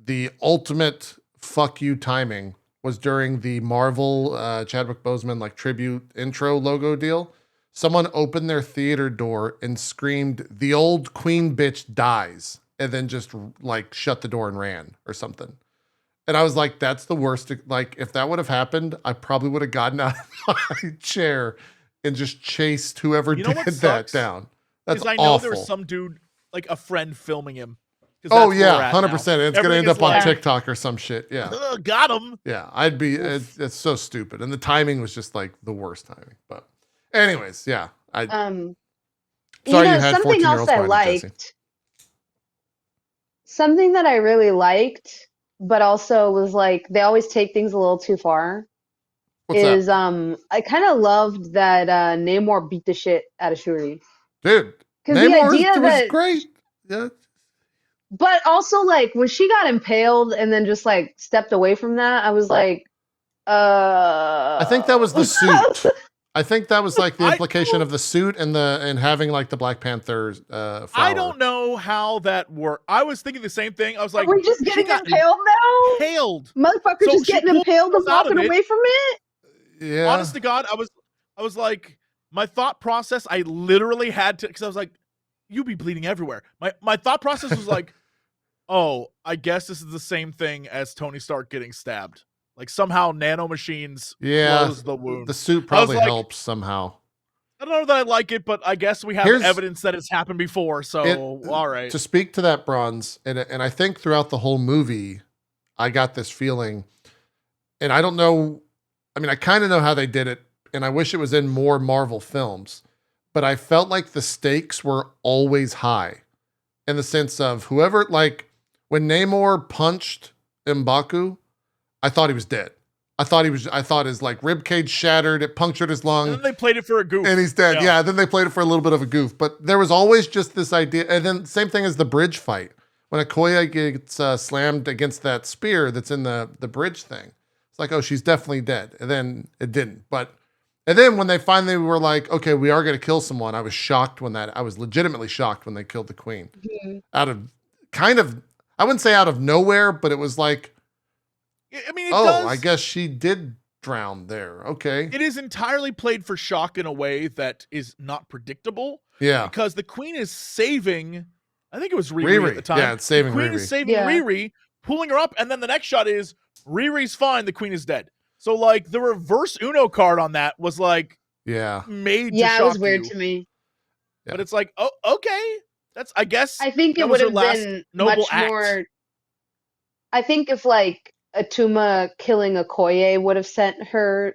the ultimate fuck you timing was during the Marvel Chadwick Boseman like tribute intro logo deal. Someone opened their theater door and screamed, "The old queen bitch dies," and then just like shut the door and ran or something. And I was like, that's the worst. Like, if that would have happened, I probably would have gotten out of my chair and just chased whoever did that down. That's awful. I know there was some dude, like a friend, filming him. Oh, yeah, 100%. It's going to end up on TikTok or some shit. Yeah. Got him. Yeah, it's so stupid. And the timing was just like the worst timing. But anyways, yeah. Sorry you had something else I liked. Jesse. Something that I really liked, but also was like, they always take things a little too far. What's that? I kind of loved that Namor beat the shit out of Shuri. Dude, Namor was great. Yeah. But also, like, when she got impaled and then just, like, stepped away from that, I was like, I think that was the suit. I think that was, like, the implication of the suit and having, like, the Black Panther flower. I don't know how that worked. I was thinking the same thing. I was like, are we just getting impaled now? Impaled. Motherfucker just getting impaled and walking away from it? Yeah. Honest to God, I was like, my thought process, I literally had to, because I was like, you be bleeding everywhere. My thought process was like, oh, I guess this is the same thing as Tony Stark getting stabbed. Like somehow nanomachines close the wound. The suit probably helps somehow. I don't know that I like it, but I guess we have evidence that it's happened before. So all right. To speak to that, Bronze, and I think throughout the whole movie, I got this feeling, and I don't know. I mean, I kind of know how they did it, and I wish it was in more Marvel films, but I felt like the stakes were always high in the sense of whoever, like when Namor punched M'Baku, I thought he was dead. I thought his like rib cage shattered, it punctured his lung. And then they played it for a goof. And he's dead. Yeah, then they played it for a little bit of a goof. But there was always just this idea. And then same thing as the bridge fight. When Okoye gets slammed against that spear that's in the bridge thing. It's like, oh, she's definitely dead. And then it didn't. And then when they finally were like, okay, we are going to kill someone, I was legitimately shocked when they killed the queen. Mm-hmm. Out of kind of, I wouldn't say out of nowhere, but it was like, I mean, I guess she did drown there. Okay. It is entirely played for shock in a way that is not predictable. Yeah. Because the queen is saving, I think it was Riri at the time. Yeah, it's saving Riri. The queen is saving Riri, pulling her up, and then the next shot is Riri's fine, the queen is dead. So, like, the reverse Uno card on that was, like, made to shock it was weird you. to me. Yeah. But it's like, oh, okay. I guess I think it would have been much more. I think if, like, Atuma killing Okoye would have sent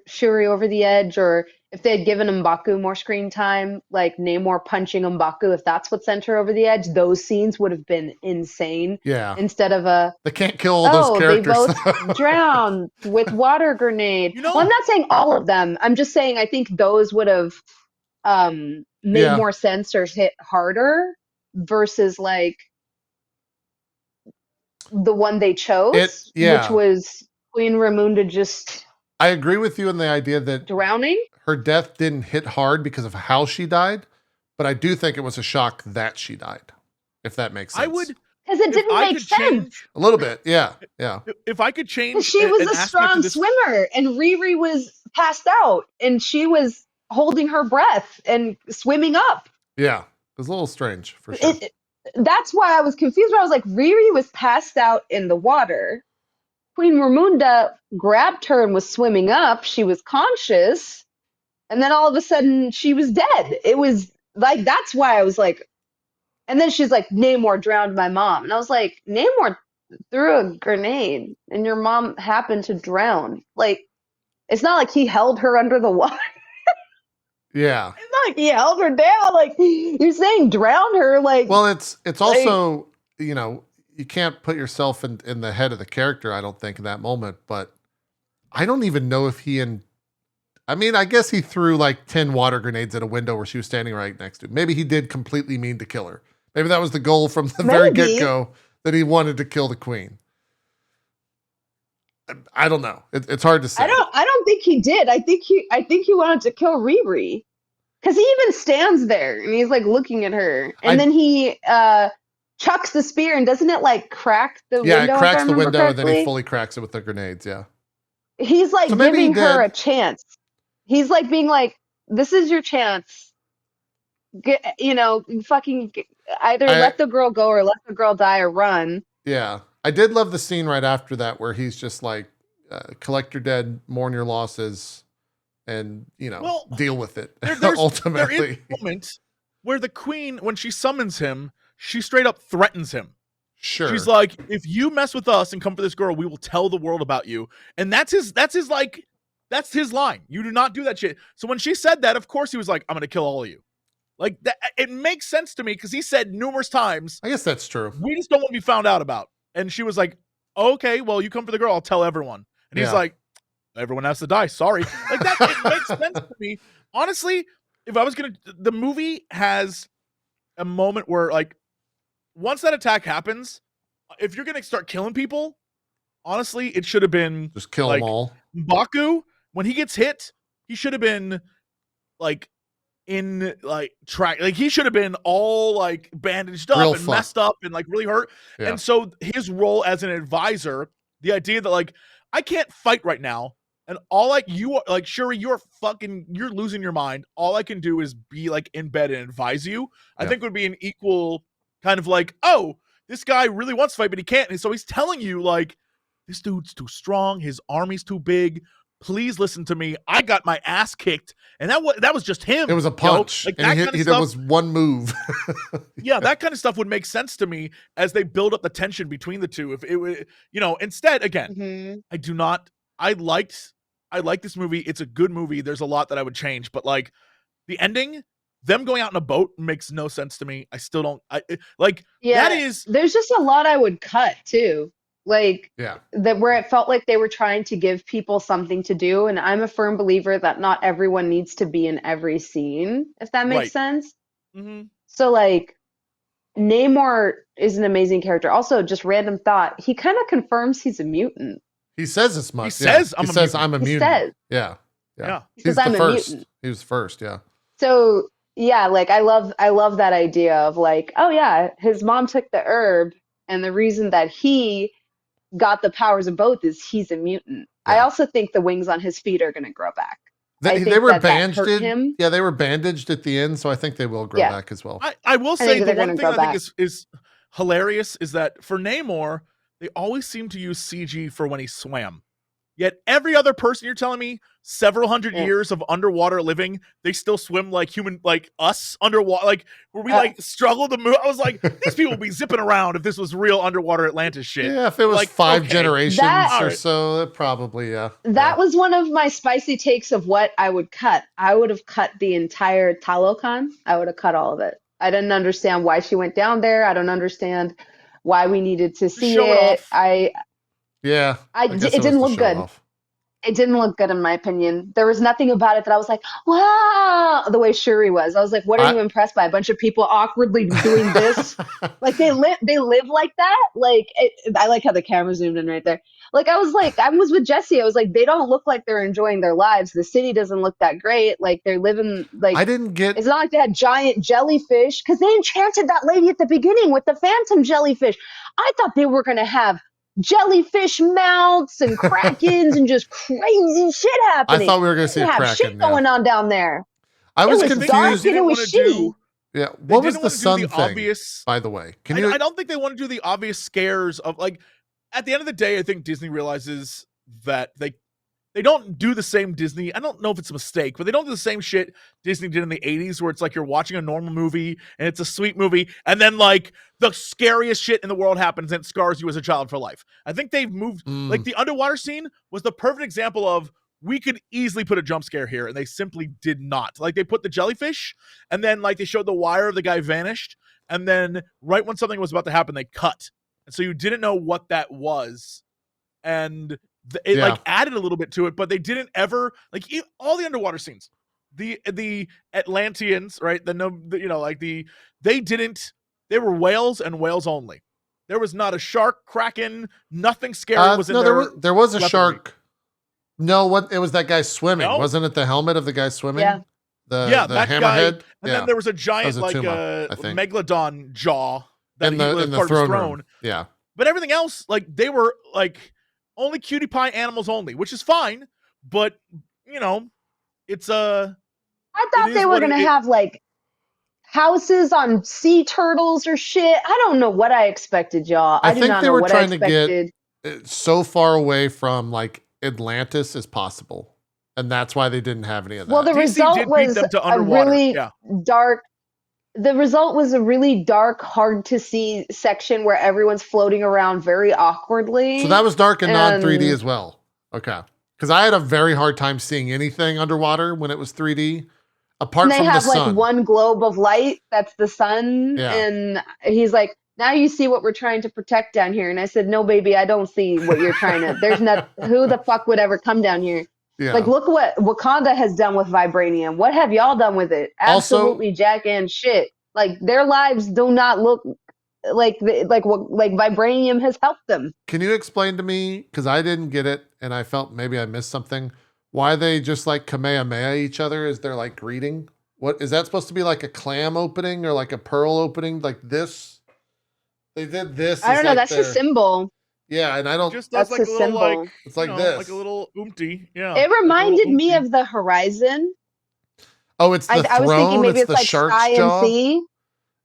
Shuri over the edge, or if they had given M'Baku more screen time, like Namor punching M'Baku, if that's what sent her over the edge, those scenes would have been insane. Yeah. Instead of they can't kill all those characters. They both drowned with water grenade. Well, I'm not saying all of them. I'm just saying I think those would have made more sense or hit harder versus like the one they chose, which was Queen Ramonda just. I agree with you in the idea that drowning. Her death didn't hit hard because of how she died, but I do think it was a shock that she died, if that makes sense. I would, because it didn't make sense. A little bit, yeah. If I could change, she was a strong swimmer, and Riri was passed out, and she was holding her breath and swimming up. Yeah, it was a little strange for sure. That's why I was confused. I was like, Riri was passed out in the water. Queen Ramonda grabbed her and was swimming up. She was conscious. And then all of a sudden she was dead. It was like, that's why I was like, and then she's like, Namor drowned my mom. And I was like, Namor threw a grenade and your mom happened to drown. Like, it's not like he held her under the water. Yeah. It's not like he held her down. Like, you're saying drown her. Like, well, it's also, you know, you can't put yourself in the head of the character, I don't think, in that moment. But I don't even know if I mean, I guess he threw like 10 water grenades at a window where she was standing right next to him. Maybe he did completely mean to kill her. Maybe that was the goal from the very get-go, that he wanted to kill the queen. I don't know. It's hard to say. I don't think he did. I think he wanted to kill Riri. Because he even stands there and he's like looking at her. And then he chucks the spear, and doesn't it like crack the window? Yeah, it cracks the window correctly? and then he fully cracks it with the grenades, yeah. He's like giving her a chance. He's like being like, this is your chance. Either let the girl go or let the girl die or run. Yeah. I did love the scene right after that where he's just like, collect your dead, mourn your losses, and, you know, deal with it, ultimately. There is a moment where the queen, when she summons him, she straight up threatens him. Sure. She's like, if you mess with us and come for this girl, we will tell the world about you. And that's his line. You do not do that shit. So when she said that, of course he was like, I'm going to kill all of you. Like, that, it makes sense to me because he said numerous times, I guess that's true. We just don't want to be found out about. And she was like, okay, well, you come for the girl, I'll tell everyone. And he's like, everyone has to die. Sorry. Like, that it makes sense to me. Honestly, if I was going to, the movie has a moment where, like, once that attack happens, if you're going to start killing people, honestly, it should have been just kill them all. M'Baku, when he gets hit, he should have been like in like track, like he should have been all like bandaged up and messed up and like really hurt. Yeah. And so his role as an advisor, the idea that like, I can't fight right now, and all like you are like, Shuri, you're losing your mind. All I can do is be like in bed and advise you. I think would be an equal kind of like, oh, this guy really wants to fight, but he can't. And so he's telling you like, this dude's too strong. His army's too big. Please listen to me. I got my ass kicked, and that was just him. It was a punch. Like, and that was one move. Yeah, that kind of stuff would make sense to me as they build up the tension between the two. If it would, instead, again, I like this movie. It's a good movie. There's a lot that I would change, but like the ending, them going out in a boat makes no sense to me. I still don't. There's just a lot I would cut too. Like that, where it felt like they were trying to give people something to do, and I'm a firm believer that not everyone needs to be in every scene, if that makes sense. Mm-hmm. So like, Namor is an amazing character. Also, just random thought, he kind of confirms he's a mutant. He says as much. He says, I'm a mutant. He says. Yeah. He says, I'm a mutant. He was first, yeah. So yeah, like I love that idea of like, oh yeah, his mom took the herb, and the reason that he got the powers of both is he's a mutant. I also think the wings on his feet are going to grow back. They were bandaged. Yeah, they were bandaged at the end, so I think they will grow back as well. I will say the one thing I think is hilarious is that for Namor, they always seem to use CG for when he swam. Yet every other person you're telling me, several hundred years of underwater living, they still swim like human, like us underwater, like where we like struggle to move. I was like, these people would be zipping around if this was real underwater Atlantis shit. Yeah, if it was like 5 generations or so, probably, That was one of my spicy takes of what I would cut. I would have cut the entire Talokan. I would have cut all of it. I didn't understand why she went down there. I don't understand why we needed to see it. It didn't look good. It didn't look good in my opinion. There was nothing about it that I was like, wow, the way Shuri was. I was like, what are you impressed by? A bunch of people awkwardly doing this? Like they live like that? Like I like how the camera zoomed in right there. Like I was with Jesse. I was like, they don't look like they're enjoying their lives. The city doesn't look that great. Like they're living like it's not like they had giant jellyfish, because they enchanted that lady at the beginning with the phantom jellyfish. I thought they were gonna have jellyfish mouths and krakens and just crazy shit happening. I thought we were going to see a kraken. Shit going on down there. I was confused. Dark and it was shitty. Yeah, what was the sun thing? By the way, I don't think they want to do the obvious scares of like. At the end of the day, I think Disney realizes that they don't do the same Disney. I don't know if it's a mistake, but they don't do the same shit Disney did in the 80s where it's like you're watching a normal movie and it's a sweet movie and then like the scariest shit in the world happens and it scars you as a child for life. I think they've moved like the underwater scene was the perfect example of we could easily put a jump scare here and they simply did not. Like they put the jellyfish and then like they showed the wire of the guy vanished and then right when something was about to happen they cut. And so you didn't know what that was. And it like added a little bit to it, but they didn't ever like all the underwater scenes, the Atlanteans, right? They were whales and whales only. There was not a shark, kraken, nothing scary was in there. There was a shark. No, it was that guy swimming. No? Wasn't it the helmet of the guy swimming? Yeah. The hammerhead. Guy, and then there was a giant like a megalodon jaw that was part of his throne. Yeah. But everything else, like they were like only cutie pie animals only, which is fine, but you know, it's I thought they were gonna have like houses on sea turtles or shit. I don't know what I expected, y'all. I think they were trying to get so far away from like Atlantis as possible, and that's why they didn't have any of that. Well, the result was a really dark. The result was a really dark, hard to see section where everyone's floating around very awkwardly. So that was dark and non 3D as well. Okay. Because I had a very hard time seeing anything underwater when it was 3D. Apart from the sun. They have like one globe of light. That's the sun. Yeah. And he's like, now you see what we're trying to protect down here. And I said, no, baby, I don't see what you're trying to. There's not. Who the fuck would ever come down here? Yeah. Like, look what Wakanda has done with vibranium. What have y'all done with it? Absolutely jack and shit. Like, their lives do not look like vibranium has helped them. Can you explain to me, because I didn't get it, and I felt maybe I missed something, why they just like Kamehameha each other as they're like greeting? What is that supposed to be, like a clam opening or like a pearl opening? Like this? They did this. I don't know. That's a symbol. Yeah, and I don't. Just that's like a symbol. Like, it's like this, like a little oomty. Yeah. It reminded me of the horizon. Oh, it's the throne. I was thinking maybe it's like sky jaw? And sea.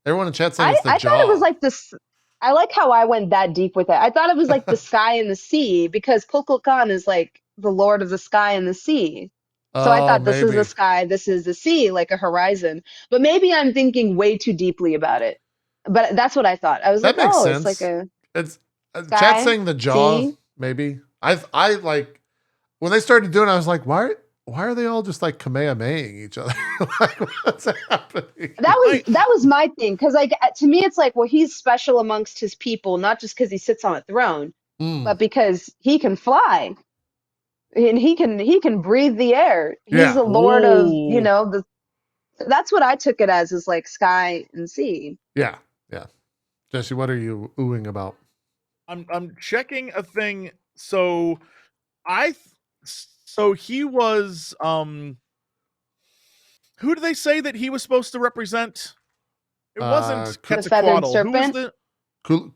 Everyone in chat saying it's the jaw. I thought it was like this. I like how I went that deep with it. I thought it was like the sky and the sea because Kukulkan is like the lord of the sky and the sea. So I thought this is the sky, this is the sea, like a horizon. But maybe I'm thinking way too deeply about it. But that's what I thought. I was that like, makes oh, sense. It's like a it's chat saying the jaw, sea? Maybe. I like when they started doing it, I was like, why are they all just like Kamehamehaing each other? Like, what's happening? That was my thing. Cause like to me, it's like, well, he's special amongst his people, not just because he sits on a throne, but because he can fly. And he can breathe the air. He's the lord of, you know, that's what I took it as, is like sky and sea. Yeah. Yeah. Jesse, what are you oohing about? I'm checking a thing. So he was who did they say that he was supposed to represent? It wasn't Quetzalcoatl. Who was the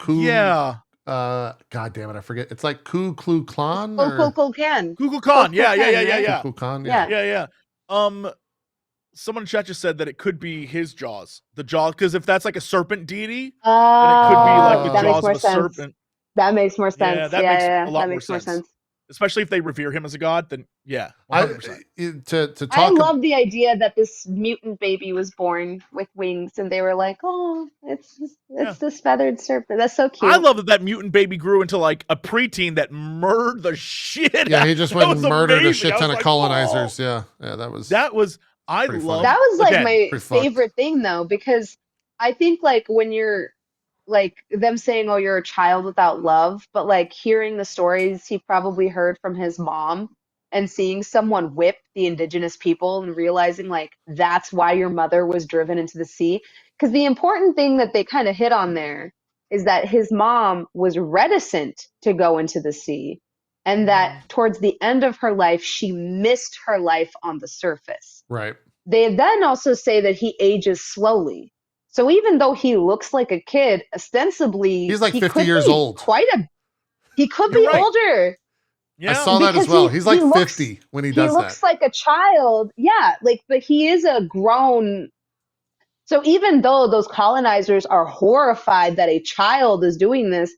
yeah. God damn it, I forget. It's like Ku Klux Klan. Kukulkan. Kukulkan. Yeah. Kukulkan, yeah. Someone in chat just said that it could be his jaws. The jaw, because if that's like a serpent deity, then it could be like the jaws of a serpent. That makes more sense. Yeah, that makes a lot more sense. Especially if they revere him as a god, then yeah, 100%. I love the idea that this mutant baby was born with wings, and they were like, "Oh, it's this feathered serpent." That's so cute. I love that mutant baby grew into like a preteen that murdered the shit. Yeah, he just went and murdered a shit ton of colonizers. Oh. Yeah, that was. I love that was like my favorite thing though, because I think like when you're like them saying, oh, you're a child without love, but like hearing the stories he probably heard from his mom and seeing someone whip the indigenous people and realizing like that's why your mother was driven into the sea. Because the important thing that they kind of hit on there is that his mom was reticent to go into the sea, and that towards the end of her life, she missed her life on the surface. Right. They then also say that he ages slowly. So even though he looks like a kid, ostensibly he's like 50 years old. He could be older. Yeah. I saw that as well. He's like 50 when he does that. He looks like a child. Yeah, but he is a grown. So even though those colonizers are horrified that a child is doing this,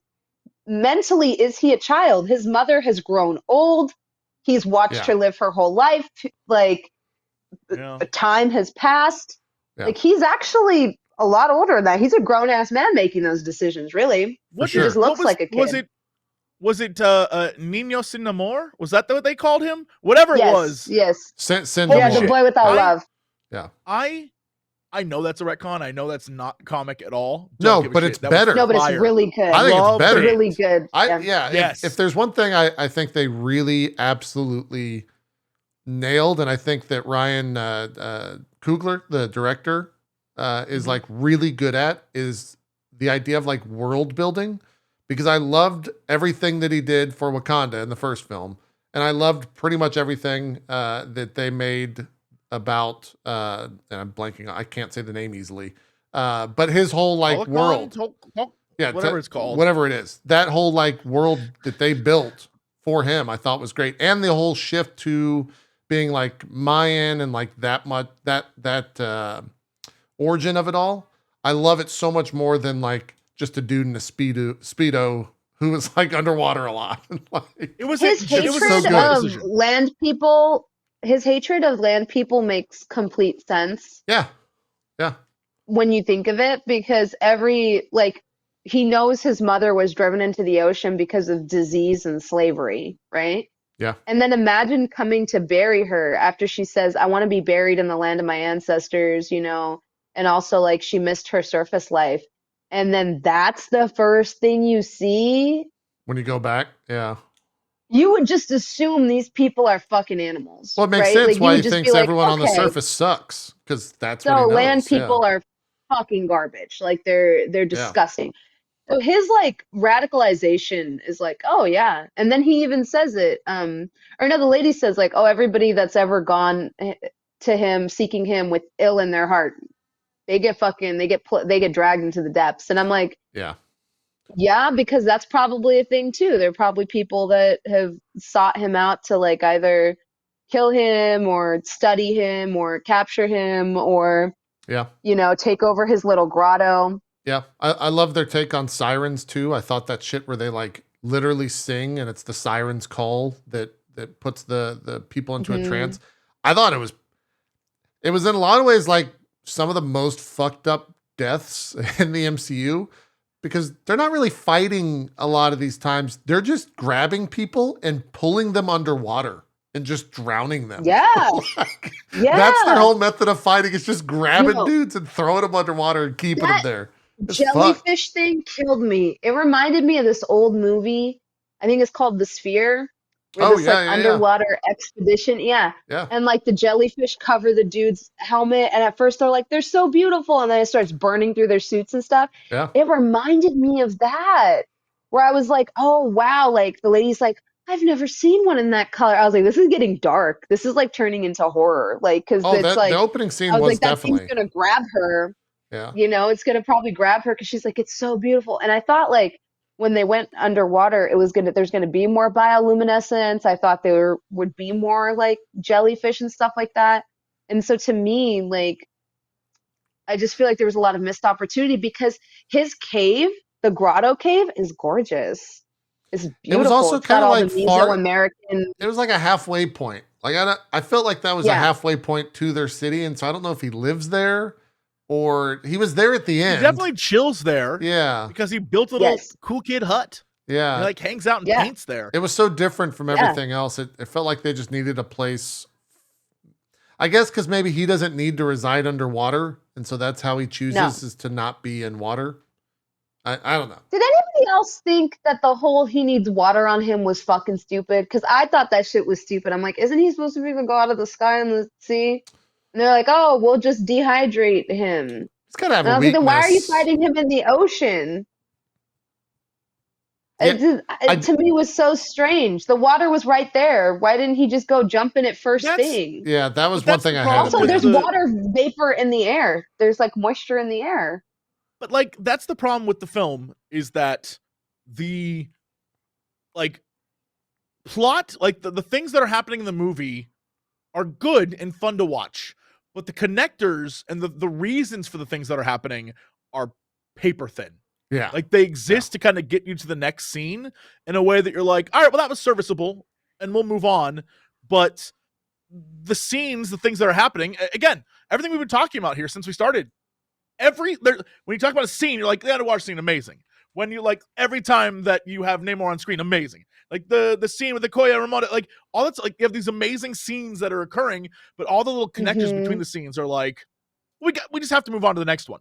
mentally is he a child? His mother has grown old. He's watched her live her whole life. Like, time has passed. Yeah. Like, he's actually a lot older than that. He's a grown ass man making those decisions. Really, For he sure. just looks like a kid. Was it Niño Sin Amor? Was that what they called him? Whatever it was. Yes. Syndrome. Yeah, the boy without love. Yeah. I know that's a retcon. I know that's not comic at all. No, but it's better. No, but it's really good. I think it's better. Really good. Yes. If there's one thing I think they really absolutely nailed, and I think that Ryan Coogler, the director, is like really good at, is the idea of like world building, because I loved everything that he did for Wakanda in the first film, and I loved pretty much everything that they made about and I'm blanking, I can't say the name easily, but his whole like world, whatever it's called, whatever it is, that whole like world that they built for him, I thought was great, and the whole shift to being like Mayan and like that much that origin of it all. I love it so much more than like just a dude in a speedo who was like underwater a lot. Like, it was his hatred of land people. His hatred of land people makes complete sense. Yeah. When you think of it, because he knows his mother was driven into the ocean because of disease and slavery, right? Yeah. And then imagine coming to bury her after she says, I want to be buried in the land of my ancestors, and also like she missed her surface life. And then that's the first thing you see when you go back. Yeah. You would just assume these people are fucking animals. Well, it makes sense why he thinks everyone on the surface sucks, because that's what he knows. So land people are fucking garbage. Like they're disgusting. So his like radicalization is like, oh yeah. And then he even says it, the lady says like, oh, everybody that's ever gone to him seeking him with ill in their heart, they get dragged into the depths. And I'm like, yeah, because that's probably a thing too. There are probably people that have sought him out to like either kill him or study him or capture him or take over his little grotto. Yeah, I love their take on sirens too. I thought that shit where they like literally sing and it's the sirens call that puts the people into a trance. I thought it was in a lot of ways like some of the most fucked up deaths in the MCU, because they're not really fighting a lot of these times. They're just grabbing people and pulling them underwater and just drowning them. Yeah. That's their whole method of fighting. It's just grabbing dudes and throwing them underwater and keeping them there. Jellyfish thing killed me. It reminded me of this old movie. I think it's called The Sphere. Underwater expedition. Yeah. And like the jellyfish cover the dude's helmet. And at first they're like, they're so beautiful. And then it starts burning through their suits and stuff. Yeah. It reminded me of that, where I was like, oh, wow. Like the lady's like, I've never seen one in that color. I was like, this is getting dark. This is like turning into horror. Like, cause it's like, the opening scene was was like, that definitely thing's going to grab her. Yeah. It's going to probably grab her because she's like, it's so beautiful. And I thought like, when they went underwater, there's going to be more bioluminescence. I thought there would be more like jellyfish and stuff like that. And so to me, like, I just feel like there was a lot of missed opportunity because his cave, the grotto cave, is gorgeous. It's beautiful. It was also kind of like Mesoamerican. It was like a halfway point. Like I felt like that was a halfway point to their city. And so I don't know if he lives there or he was there at the end. He definitely chills there. Yeah. Because he built a little cool kid hut. Yeah. He like hangs out and paints there. It was so different from everything else. It felt like they just needed a place. I guess because maybe he doesn't need to reside underwater. And so that's how he chooses is to not be in water. I don't know. Did anybody else think that the whole he needs water on him was fucking stupid? Because I thought that shit was stupid. I'm like, isn't he supposed to be able to go out of the sky and the sea? And they're like, oh, we'll just dehydrate him. He's got to have a weakness. Like, then why are you fighting him in the ocean? It to me was so strange. The water was right there. Why didn't he just go jump in it first thing? Yeah, that was one thing I had. Also, there's water vapor in the air. There's like moisture in the air. But like that's the problem with the film is that the like plot, like the things that are happening in the movie are good and fun to watch. But the connectors and the reasons for the things that are happening are paper thin. Yeah. Like they exist to kind of get you to the next scene in a way that you're like, all right, well, that was serviceable. and we'll move on. But the scenes, the things that are happening, again, everything we've been talking about here since we started, when you talk about a scene, you're like, the Underwater scene, amazing. When you like every time that you have Namor on screen, amazing. Like the scene with the Koya Ramona, like all that's like you have these amazing scenes that are occurring, but all the little connections between the scenes are like, we just have to move on to the next one.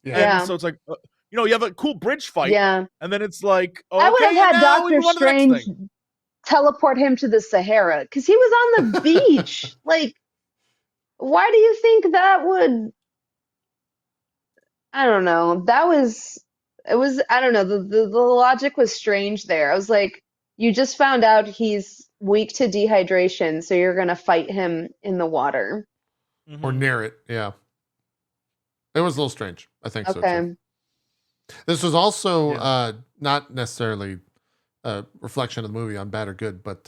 Yeah. And so it's like, you have a cool bridge fight. Yeah. And then it's like, I would have had Doctor we Strange teleport him to the Sahara because he was on the beach. Like, why do you think that would? I don't know. I don't know. The logic was strange there. I was like, you just found out he's weak to dehydration, so you're going to fight him in the water. Or near it, yeah. It was a little strange. I think so, too. This was also not necessarily a reflection of the movie on bad or good, but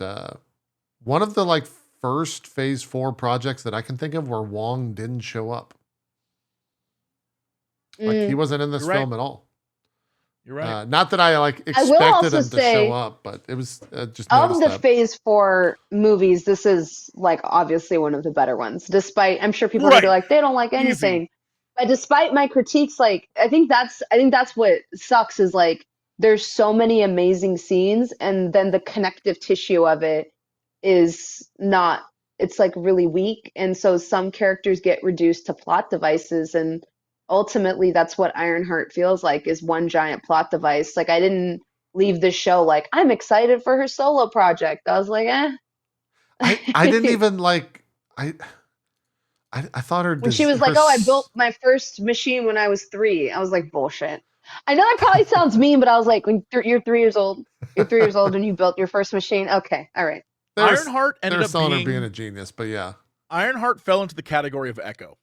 one of the like first Phase 4 projects that I can think of where Wong didn't show up. Like he wasn't in this film at all. You're right. Not that I like expected him to show up, but it was just of the Phase 4 movies. This is like obviously one of the better ones. Despite, I'm sure people are gonna be like they don't like anything, but despite my critiques, like I think that's what sucks is like there's so many amazing scenes, and then the connective tissue of it is not. It's like really weak, and so some characters get reduced to plot devices and. Ultimately, that's what Ironheart feels like is one giant plot device. Like I didn't leave the show like I'm excited for her solo project. I was like, I didn't even like I thought her when she was like, I built my first machine when I was 3. I was like, bullshit. I know that probably sounds mean, but I was like, when you're 3 years old, and you built your first machine. Okay, all right. Ironheart ended up being a genius, but yeah, Ironheart fell into the category of Echo.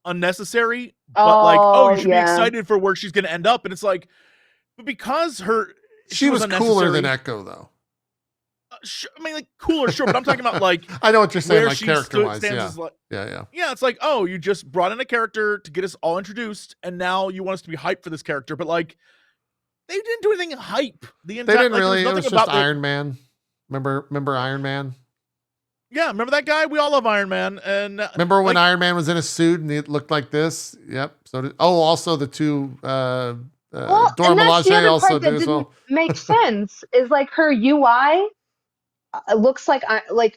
Unnecessary, but you should be excited for where she's going to end up, and it's like, but because she was cooler than Echo, though. I mean, like cooler, sure, but I'm talking about like I know what you're saying, like character-wise, yeah. It's like, oh, you just brought in a character to get us all introduced, and now you want us to be hyped for this character, but like they didn't do anything hype. They didn't really. It was just Iron Man. Remember Iron Man? Yeah, remember that guy? We all love Iron Man. And remember when Iron Man was in a suit and it looked like this? Yep. So also the two Dora Milaje also did as well. Makes sense. Is like her UI looks like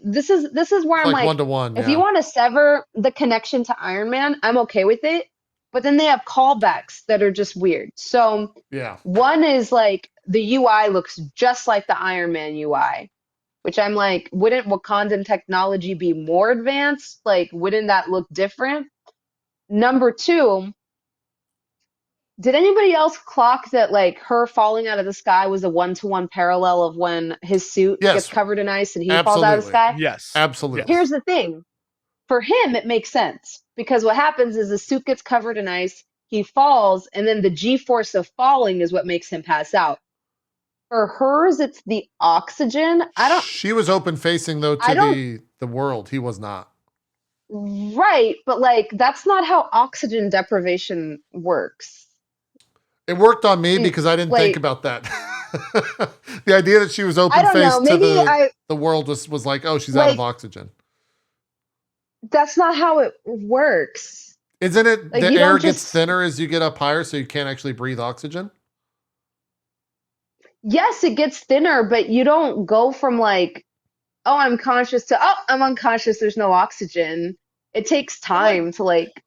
this is where I'm like 1-to-1. If you want to sever the connection to Iron Man, I'm okay with it. But then they have callbacks that are just weird. So one is like the UI looks just like the Iron Man UI. Which I'm like, wouldn't Wakandan technology be more advanced? Like, wouldn't that look different? Number 2, did anybody else clock that like her falling out of the sky was a 1-to-1 parallel of when his suit gets covered in ice and he falls out of the sky? Yes. Absolutely. Here's the thing. For him, it makes sense. Because what happens is the suit gets covered in ice, he falls, and then the G-force of falling is what makes him pass out. For hers, it's the oxygen. She was open facing though to the world. He was not. Right, but like that's not how oxygen deprivation works. It worked on me because I didn't think about that. The idea that she was open faced to the world was like, oh, she's out of oxygen. That's not how it works. Isn't it the air gets thinner as you get up higher, so you can't actually breathe oxygen? Yes, it gets thinner, but you don't go from like, oh, I'm conscious to, oh, I'm unconscious. There's no oxygen. It takes time to like.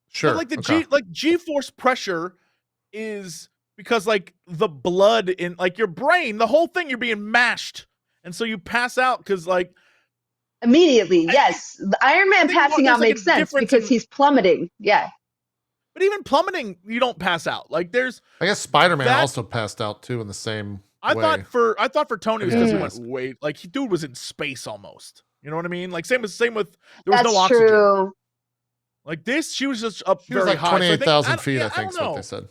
Sure. But like G-force pressure is because like the blood in like your brain, the whole thing, you're being mashed, and so you pass out because like. Immediately, yes. The Iron Man passing out makes sense because he's plummeting. Yeah. But even plummeting, you don't pass out. Like there's, I guess Spider-Man also passed out too in the same way. I thought for Tony it was because he went way like dude was in space almost. You know what I mean? Like same with there was no oxygen. True. Like this, she was just up very like high. 28,000 feet. I think is what they said.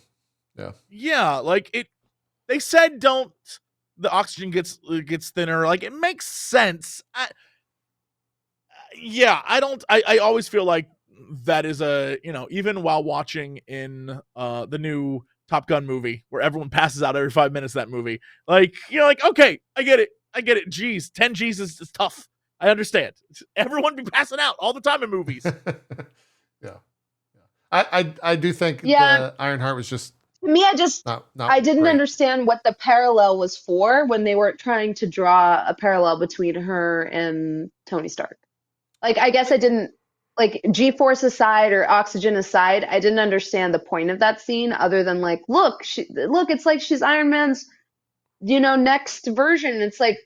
Yeah. Yeah, like it. They said the oxygen gets thinner. Like it makes sense. I always feel like. That is even while watching in the new Top Gun movie where everyone passes out every 5 minutes of that movie, like you're like, okay, I get it. I get it. G's, 10 G's is tough. I understand. Everyone be passing out all the time in movies. Yeah. I do think Yeah. Ironheart was just Me, I didn't great. understand what the parallel was for when they were trying to draw a parallel between her and Tony Stark. Like, I guess I didn't, like, G-force aside or oxygen aside, I didn't understand the point of that scene other than like, look, it's like she's Iron Man's, next version. It's like,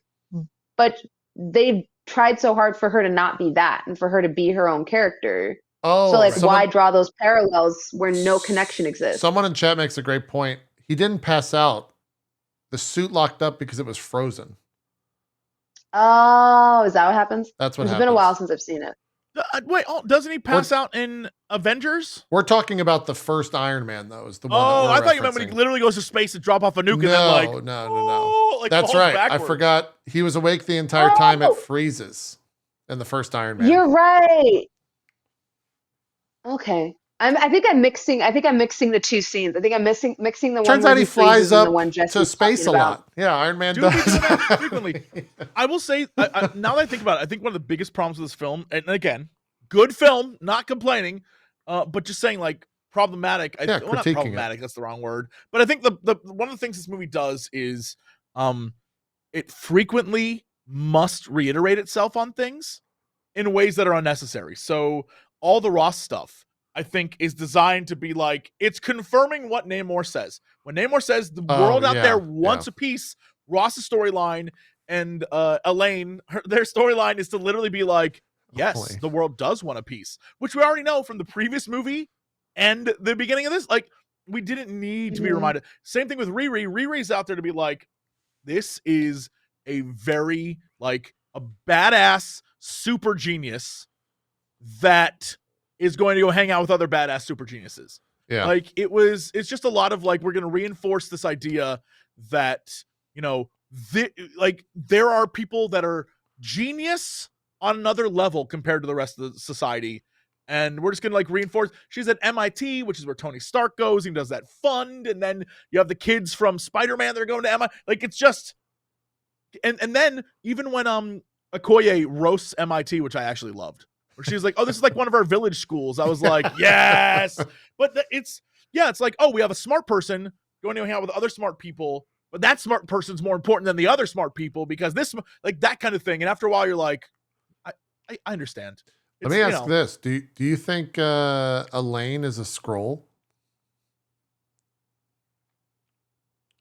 but they've tried so hard for her to not be that and for her to be her own character. So, Oh, like, someone, why draw those parallels where no connection exists? Someone in chat makes a great point. He didn't pass out. The suit locked up because it was frozen. Oh, is that what happens? That's what It's happens. been a while since I've seen it. Wait, doesn't he pass out in Avengers? We're talking about the first Iron Man, though. Is the one? Oh, that I we're thought you meant when he literally goes to space to drop off a nuke and then like, no. like That's falls right. backwards. I forgot he was awake the entire time. It freezes in the first Iron Man. You're right. Okay. I think I'm mixing the two scenes. I think I'm mixing the one Turns where out he flies freezes and up the one Jesse's to space a talking about. lot. Yeah, Iron Man Dude, we does. do that frequently. I will say, now that I think about it, I think one of the biggest problems with this film, and again, good film, not complaining, but just saying like problematic. Well, not problematic. That's the wrong word. But I think the one of the things this movie does is, it frequently must reiterate itself on things in ways that are unnecessary. So all the Ross stuff, I think, is designed to be like, it's confirming what Namor says. When Namor says the world out there wants a peace, Ross's storyline and Elaine, their storyline is to literally be like, yes, the world does want a peace, which we already know from the previous movie and the beginning of this. Like, we didn't need to be reminded. Same thing with Riri. Riri's out there to be like, this is a very, like, a badass super genius that is going to go hang out with other badass super geniuses. Yeah. Like, it's just a lot of like, we're going to reinforce this idea that, there are people that are genius on another level compared to the rest of the society. And we're just going to like reinforce. She's at MIT, which is where Tony Stark goes. He does that fund. And then you have the kids from Spider-Man that are going to MIT. Like, it's just, and then even when Okoye roasts MIT, which I actually loved, where she's like, oh, this is like one of our village schools. I was like, yes. But it's like, oh, we have a smart person going to hang out with other smart people, but that smart person's more important than the other smart people because this, like, that kind of thing. And after a while, you're like, I understand. Let me ask this. Do you think Elaine is a Skrull?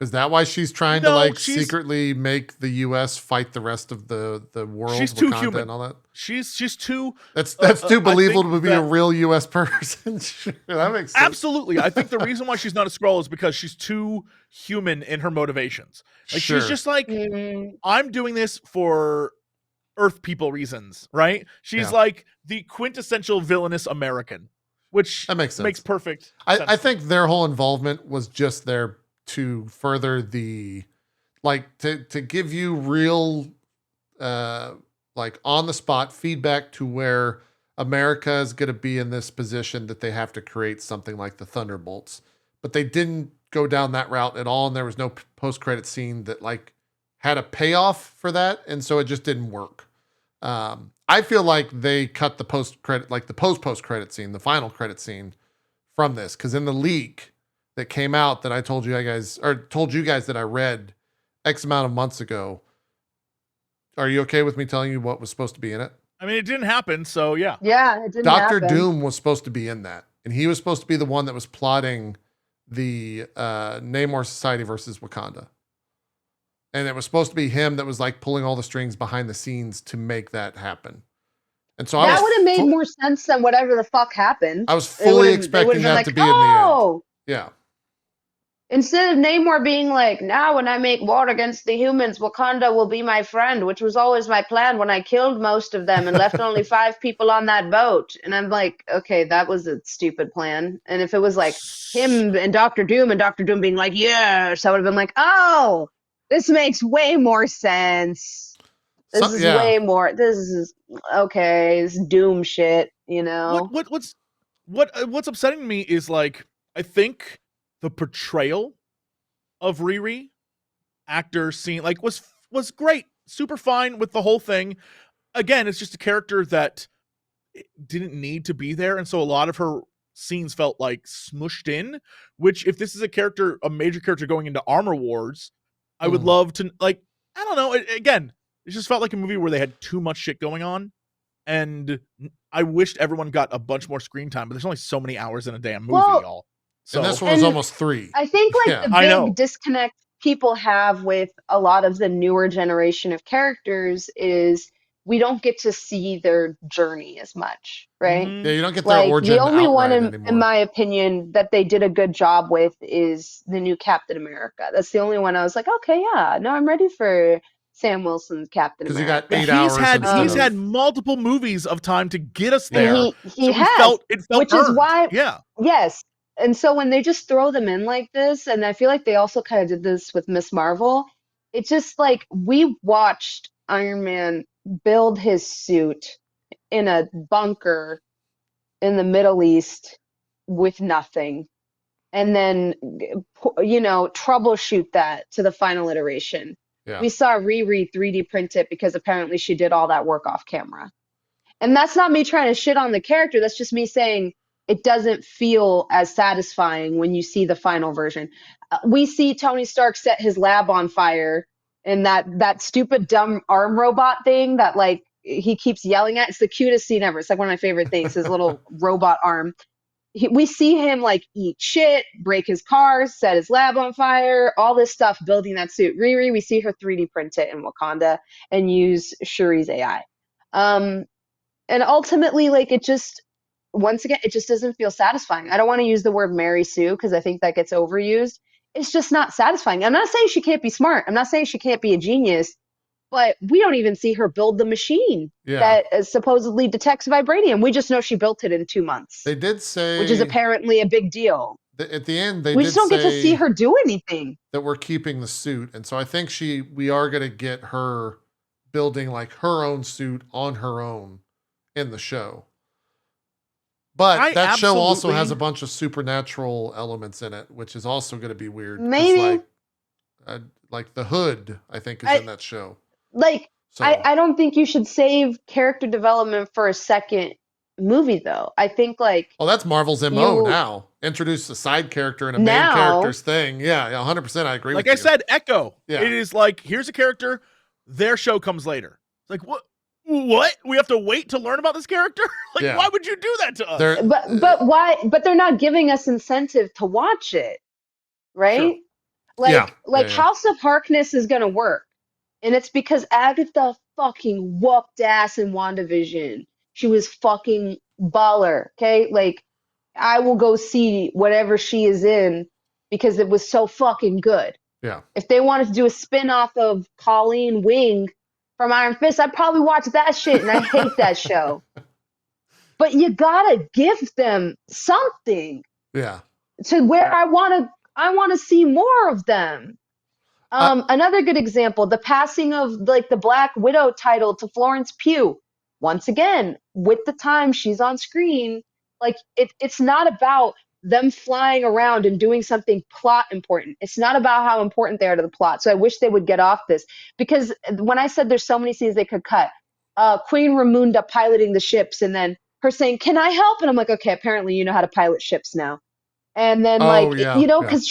Is that why she's trying to secretly make the U.S. fight the rest of the world? She's too Wakanda human. And all that. She's too. That's too believable to be a real U.S. person. Sure, that makes sense. Absolutely. I think the reason why she's not a Skrull is because she's too human in her motivations. Like, she's just like, I'm doing this for Earth people reasons, right? She's like the quintessential villainous American, which that makes sense. Makes perfect sense. I think their whole involvement was just there to further the, like, to give you real, like, on the spot feedback to where America is going to be in this position that they have to create something like the Thunderbolts. But they didn't go down that route at all. And there was no post-credit scene that like had a payoff for that. And so it just didn't work. I feel like they cut the post-credit, like the post-credit scene, the final credit scene from this. Cause in the leak that came out that I told you guys that I read X amount of months ago. Are you okay with me telling you what was supposed to be in it? I mean, it didn't happen, so yeah. Yeah, it didn't happen. Dr. Doom was supposed to be in that. And he was supposed to be the one that was plotting the Namor Society versus Wakanda. And it was supposed to be him that was like pulling all the strings behind the scenes to make that happen. And so that would have made more sense than whatever the fuck happened. I was fully expecting that to be in the end. Yeah. Instead of Namor being like, now when I make war against the humans, Wakanda will be my friend, which was always my plan when I killed most of them and left only 5 people on that boat. And I'm like, okay, that was a stupid plan. And if it was like him and Dr. Doom being like, yes, I would have been like, oh, this makes way more sense. This is way more. This is okay. This Doom shit, you know. What's upsetting me is like, I think the portrayal of Riri, actor scene, like was great super fine with the whole thing. Again, it's just a character that didn't need to be there, and so a lot of her scenes felt like smushed in, which if this is a major character going into Armor Wars, I would love to, like, I don't know, again, it just felt like a movie where they had too much shit going on, and I wished everyone got a bunch more screen time, but there's only so many hours in a damn movie, y'all. So, and this one was almost 3. I think like the big disconnect people have with a lot of the newer generation of characters is we don't get to see their journey as much, right? Mm-hmm. Yeah, you don't get their origin. The only one, anymore. in my opinion, that they did a good job with is the new Captain America. That's the only one I was like, okay, yeah, no, I'm ready for Sam Wilson's Captain America. Because you got 8 hours. He's had multiple movies of time to get us there. And he has, it felt which earned. is why, yes. And so when they just throw them in like this, and I feel like they also kind of did this with Miss Marvel, it's just like we watched Iron Man build his suit in a bunker in the Middle East with nothing. And then, troubleshoot that to the final iteration. Yeah. We saw Riri 3D print it because apparently she did all that work off camera. And that's not me trying to shit on the character. That's just me saying it doesn't feel as satisfying when you see the final version. We see Tony Stark set his lab on fire, and that stupid dumb arm robot thing that like he keeps yelling at. It's the cutest scene ever. It's like one of my favorite things. His little robot arm. We see him like eat shit, break his car, set his lab on fire, all this stuff building that suit. Riri, we see her 3D print it in Wakanda and use Shuri's AI. And ultimately, like, it just, once again, it just doesn't feel satisfying. I don't want to use the word Mary Sue because I think that gets overused. It's just not satisfying. I'm not saying she can't be smart. I'm not saying she can't be a genius, but we don't even see her build the machine that supposedly detects vibranium. We just know she built it in 2 months. They did say, which is apparently a big deal. At the end, we just don't get to see her do anything. That we're keeping the suit, and so I think we are going to get her building like her own suit on her own in the show. But that show also has a bunch of supernatural elements in it, which is also going to be weird. Maybe like the Hood, I think, is in that show. Like, so. I don't think you should save character development for a second movie, though. I think like, well, that's Marvel's MO now. Introduce a side character and a main character's thing. Yeah, 100%. I agree. Like with I said, Echo. Yeah. It is like, here's a character. Their show comes later. Like what? What? We have to wait to learn about this character? Like, why would you do that to us? But why? But they're not giving us incentive to watch it, right? Sure. Like House of Harkness is gonna work, and it's because Agatha fucking whooped ass in WandaVision. She was fucking baller. Okay, like I will go see whatever she is in because it was so fucking good. Yeah. If they wanted to do a spin-off of Colleen Wing from Iron Fist, I'd probably watch that shit, and I hate that show. But you gotta give them something. Yeah. To where I wanna see more of them. Another good example, the passing of like the Black Widow title to Florence Pugh. Once again, with the time she's on screen, like it's not about them flying around and doing something plot important. It's not about how important they are to the plot. So I wish they would get off this, because when I said there's so many scenes they could cut, Queen Ramunda piloting the ships and then her saying, "Can I help?" And I'm like, okay, apparently you know how to pilot ships now. And then because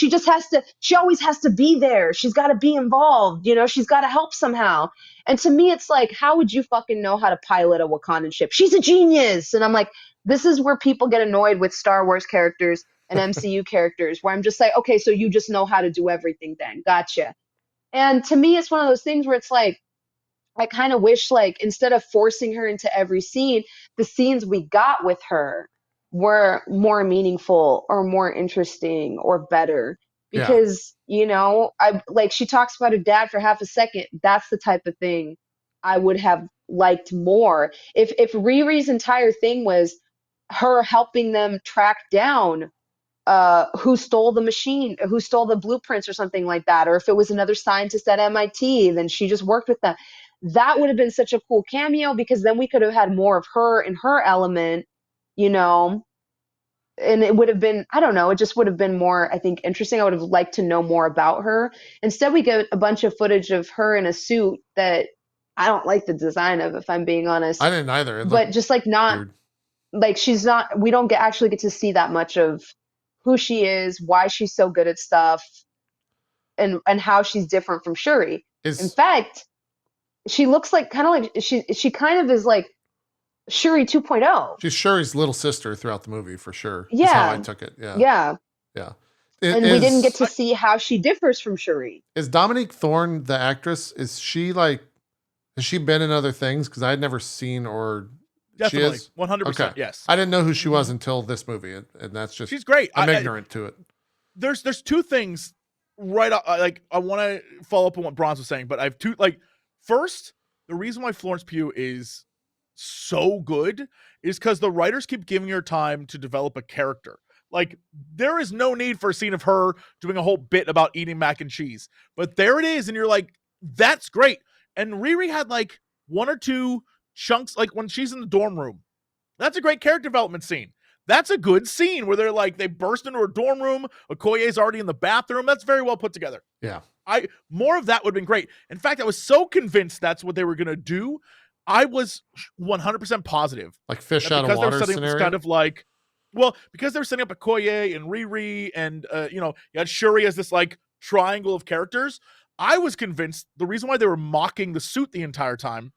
she always has to be there. She's got to be involved. She's got to help somehow. And to me, it's like, how would you fucking know how to pilot a Wakandan ship? She's a genius. And I'm like, this is where people get annoyed with Star Wars characters and MCU characters, where I'm just like, okay, so you just know how to do everything then. Gotcha. And to me, it's one of those things where it's like, I kind of wish, like, instead of forcing her into every scene, the scenes we got with her were more meaningful or more interesting or better. Because, she talks about her dad for half a second. That's the type of thing I would have liked more. If Riri's entire thing was her helping them track down who stole the machine, who stole the blueprints or something like that, or if it was another scientist at MIT, then she just worked with them. That would have been such a cool cameo, because then we could have had more of her in her element, and it would have been, I don't know, it just would have been more, I think, interesting. I would have liked to know more about her. Instead, we get a bunch of footage of her in a suit that I don't like the design of, if I'm being honest. I didn't either. But just like not weird. like she's not. We don't actually get to see that much of who she is, why she's so good at stuff, and how she's different from Shuri. In fact, she looks like kind of like she kind of is like Shuri 2.0. She's Shuri's little sister throughout the movie for sure. Yeah, is how I took it. Yeah. And we didn't get to see how she differs from Shuri. Is Dominique Thorne the actress? Is she like? Has she been in other things? Because I'd never seen or. Definitely, 100%. Yes. I didn't know who she was until this movie, and that's just. She's great. I'm ignorant to it. There's two things right. Like I want to follow up on what Bronze was saying, but I have two. Like first, the reason why Florence Pugh is so good is because the writers keep giving her time to develop a character. Like there is no need for a scene of her doing a whole bit about eating mac and cheese, but there it is, and you're like, that's great. And Riri had like one or two chunks, like when she's in the dorm room. That's a great character development scene. That's a good scene where they're like, they burst into her dorm room. Okoye's already in the bathroom. That's very well put together. Yeah. More of that would have been great. In fact, I was so convinced that's what they were going to do. I was 100% positive. Like fish out of water scenario? This kind of like, well, because they were setting up Okoye and Riri and, you had Shuri as this like triangle of characters. I was convinced the reason why they were mocking the suit the entire time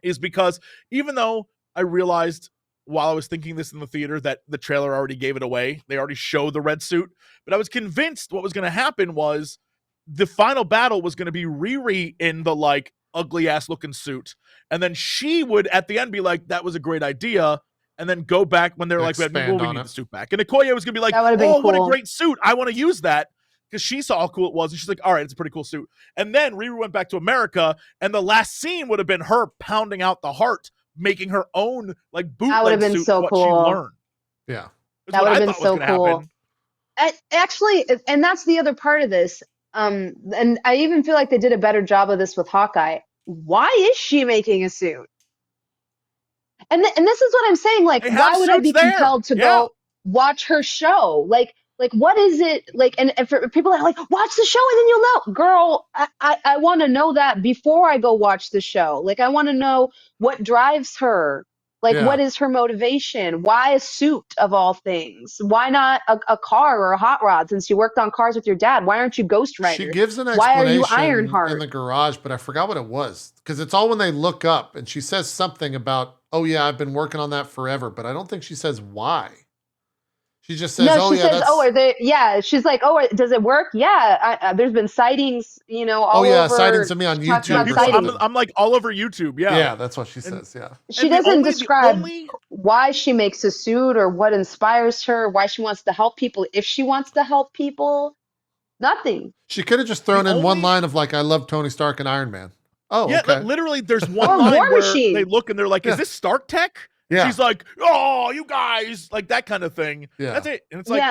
is because even though I realized while I was thinking this in the theater that the trailer already gave it away, they already showed the red suit, but I was convinced what was going to happen was the final battle was going to be Riri in the like ugly ass looking suit. And then she would at the end be like, that was a great idea. And then go back when they're like, well, we need the suit back. And Okoye was going to be like, oh, what a great suit. I want to use that. Because she saw how cool it was, and she's like, all right, it's a pretty cool suit. And then Riri went back to America, and the last scene would have been her pounding out the heart, making her own like bootleg suit so what cool. she learned. Yeah. That would have been so cool. Actually, and that's the other part of this. And I even feel like they did a better job of this with Hawkeye. Why is she making a suit? And this is what I'm saying. Like, why would I be compelled to go watch her show? Like, what is it like? And for people that are like, watch the show and then you'll know. Girl, I want to know that before I go watch the show. Like, I want to know what drives her. Like, what is her motivation? Why a suit of all things? Why not a car or a hot rod? Since you worked on cars with your dad, why aren't you Ghost Rider? She gives an explanation why are you Ironheart? In the garage, but I forgot what it was. Because it's all when they look up and she says something about, oh yeah, I've been working on that forever, but I don't think she says why. She just says, no, she says, oh, are they, she's like, oh, does it work? Yeah, there's been sightings, all over. Sightings of me on YouTube. I'm like all over YouTube, Yeah, that's what she says, yeah. She doesn't describe why she makes a suit or what inspires her, why she wants to help people, if she wants to help people, nothing. She could have just thrown in one line of like, I love Tony Stark and Iron Man. Oh, yeah, okay. Literally there's one line where they look and they're like, is this Stark Tech? Yeah. She's like, oh, you guys, like that kind of thing. Yeah. That's it. And it's like,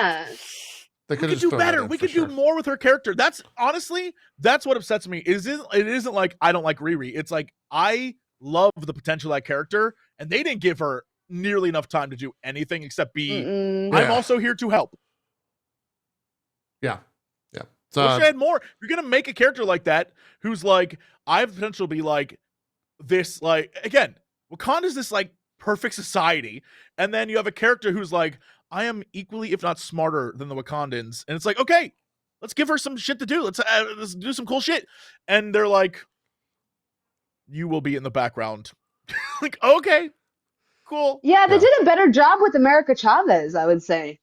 we could do better. We could do more with her character. That's honestly, that's what upsets me. It isn't like I don't like Riri. It's like I love the potential of that character, and they didn't give her nearly enough time to do anything except be, I'm also here to help. Yeah. Yeah. So wish I had more. You're going to make a character like that who's like, I have the potential to be like this, like, again, Wakanda's this like perfect society, and then you have a character who's like, I am equally if not smarter than the Wakandans, and it's like, okay, let's give her some shit to do, let's do some cool shit, and they're like, you will be in the background. Like, okay, cool. They did a better job with America Chavez, I would say.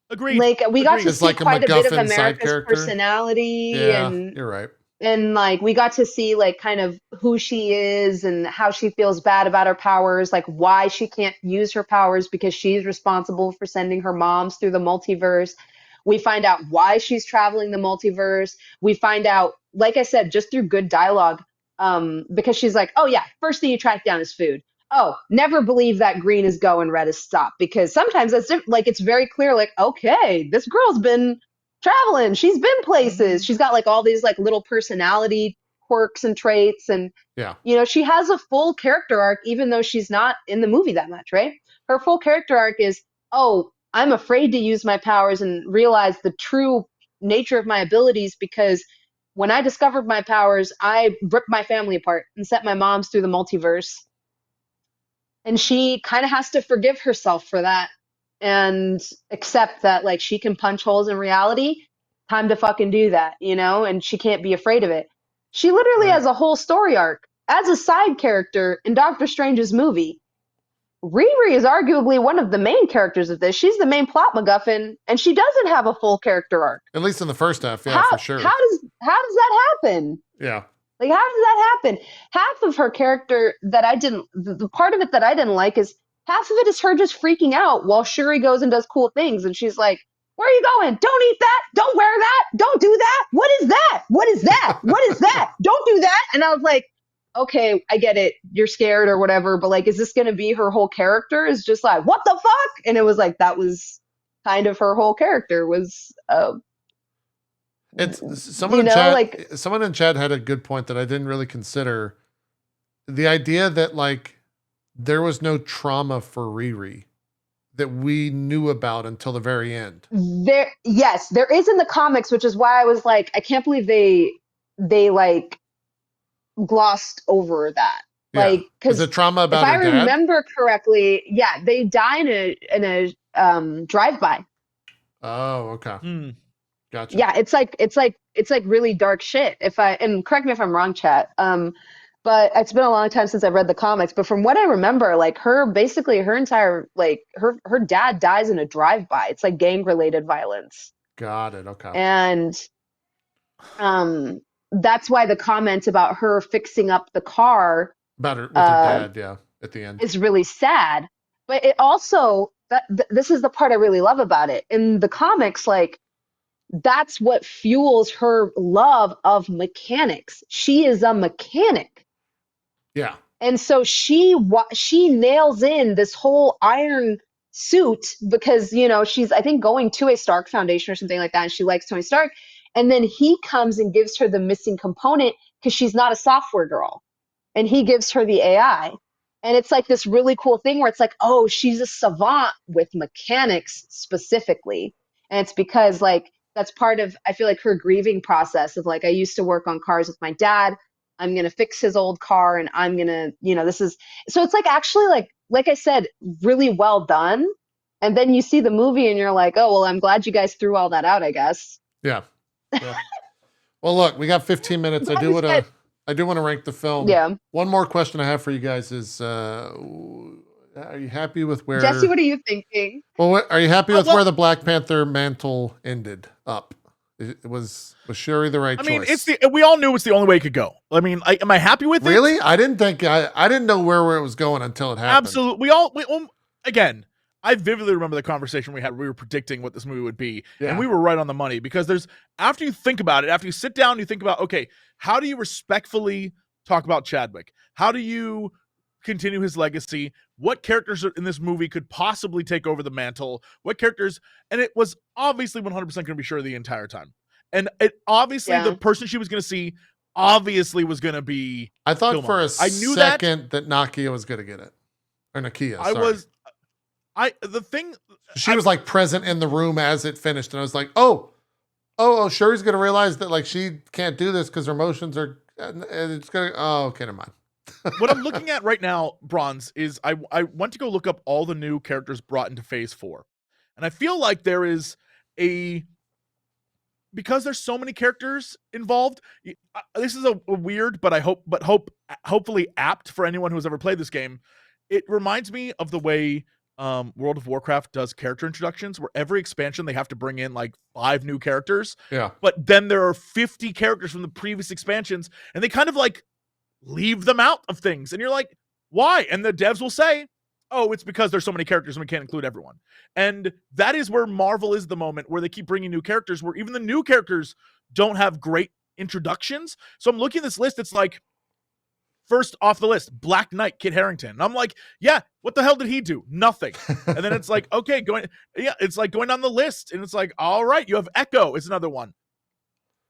Agreed. Like, we got to see like quite a bit of America's personality. And you're right. And like, we got to see like kind of who she is and how she feels bad about her powers, like why she can't use her powers because she's responsible for sending her moms through the multiverse. We find out why she's traveling the multiverse. We find out, like I said, just through good dialogue, because she's like, oh yeah, first thing you track down is food. Oh, never believe that green is go and red is stop, because sometimes that's like, it's very clear, like, okay, this girl's been traveling, she's been places, she's got like all these like little personality quirks and traits, and she has a full character arc even though she's not in the movie that much, right? Her full character arc is, oh, I'm afraid to use my powers and realize the true nature of my abilities because when I discovered my powers, I ripped my family apart and sent my moms through the multiverse. And she kind of has to forgive herself for that and accept that like she can punch holes in reality. Time to fucking do that, you know? And she can't be afraid of it. She literally has a whole story arc as a side character in Doctor Strange's movie. Riri is arguably one of the main characters of this. She's the main plot MacGuffin, and she doesn't have a full character arc. At least in the first half, yeah, for sure. How does that happen? Yeah. Like, how does that happen? Half of her character that I didn't, the part of it that I didn't like is half of it is her just freaking out while Shuri goes and does cool things. And she's like, where are you going? Don't eat that. Don't wear that. Don't do that. What is that? What is that? What is that? Don't do that. And I was like, okay, I get it. You're scared or whatever. But like, is this going to be her whole character? Is just like, what the fuck? And it was like, that was kind of her whole character was, someone in chat had a good point that I didn't really consider. The idea that like there was no trauma for Riri that we knew about until the very end. There is in the comics, which is why I was like, I can't believe they like glossed over that. Yeah. Like, because the trauma about if I her dad? remember correctly, yeah, they die in a drive-by. Oh, okay. Gotcha. Yeah, it's like really dark shit. And correct me if I'm wrong, chat. But it's been a long time since I've read the comics. But from what I remember, like her entire like her dad dies in a drive-by. It's like gang-related violence. Got it. Okay. And that's why the comment about her fixing up the car about her with her dad, yeah, at the end is really sad. But it also this is the part I really love about it. In the comics, like that's what fuels her love of mechanics. She is a mechanic. Yeah. And so she nails in this whole iron suit because, you know, she's, I think, going to a Stark Foundation or something like that. And she likes Tony Stark. And then he comes and gives her the missing component because she's not a software girl. And he gives her the AI. And it's like this really cool thing where it's like, oh, she's a savant with mechanics specifically. And it's because like, that's part of, I feel like her grieving process of like, I used to work on cars with my dad. I'm going to fix his old car and I'm going to, you know, so it's like actually like I said, really well done. And then you see the movie and you're like, oh, well, I'm glad you guys threw all that out, I guess. Yeah. Well, look, we got 15 minutes. I do want to rank the film. Yeah. One more question I have for you guys is, are you happy with where Jesse, what are you thinking? Well, are you happy with where the Black Panther mantle ended up? Was Shuri the right choice? I mean, we all knew it's the only way it could go. I mean, am I happy with it? Really? I didn't know where it was going until it happened. Absolutely. Again, I vividly remember the conversation we had. We were predicting what this movie would be, and we were right on the money because after you think about it, after you sit down, you think about, okay, how do you respectfully talk about Chadwick? How do you continue his legacy? What characters in this movie could possibly take over the mantle? What characters? And it was obviously 100% going to be Shuri the entire time. And it obviously the person she was going to see obviously was going to be. I thought for a second that Nakia was going to get it, or Nakia. She was like present in the room as it finished, and I was like, oh, Shuri's going to realize that like she can't do this because her emotions are. And it's going to. Oh, okay, never mind. What I'm looking at right now, Bronze, is I went to go look up all the new characters brought into Phase 4. And I feel like there is because there's so many characters involved, this is a weird, but hopefully apt for anyone who's ever played this game. It reminds me of the way World of Warcraft does character introductions, where every expansion they have to bring in like 5 new characters. Yeah. But then there are 50 characters from the previous expansions, and they kind of like leave them out of things. And you're like, why? And the devs will say, oh, it's because there's so many characters and we can't include everyone. And that is where Marvel is the moment where they keep bringing new characters, where even the new characters don't have great introductions. So I'm looking at this list. It's like, first off the list, Black Knight, Kit Harington. And I'm like, yeah, what the hell did he do? Nothing. And then it's like, okay, it's like going down the list. And it's like, all right, you have Echo is another one.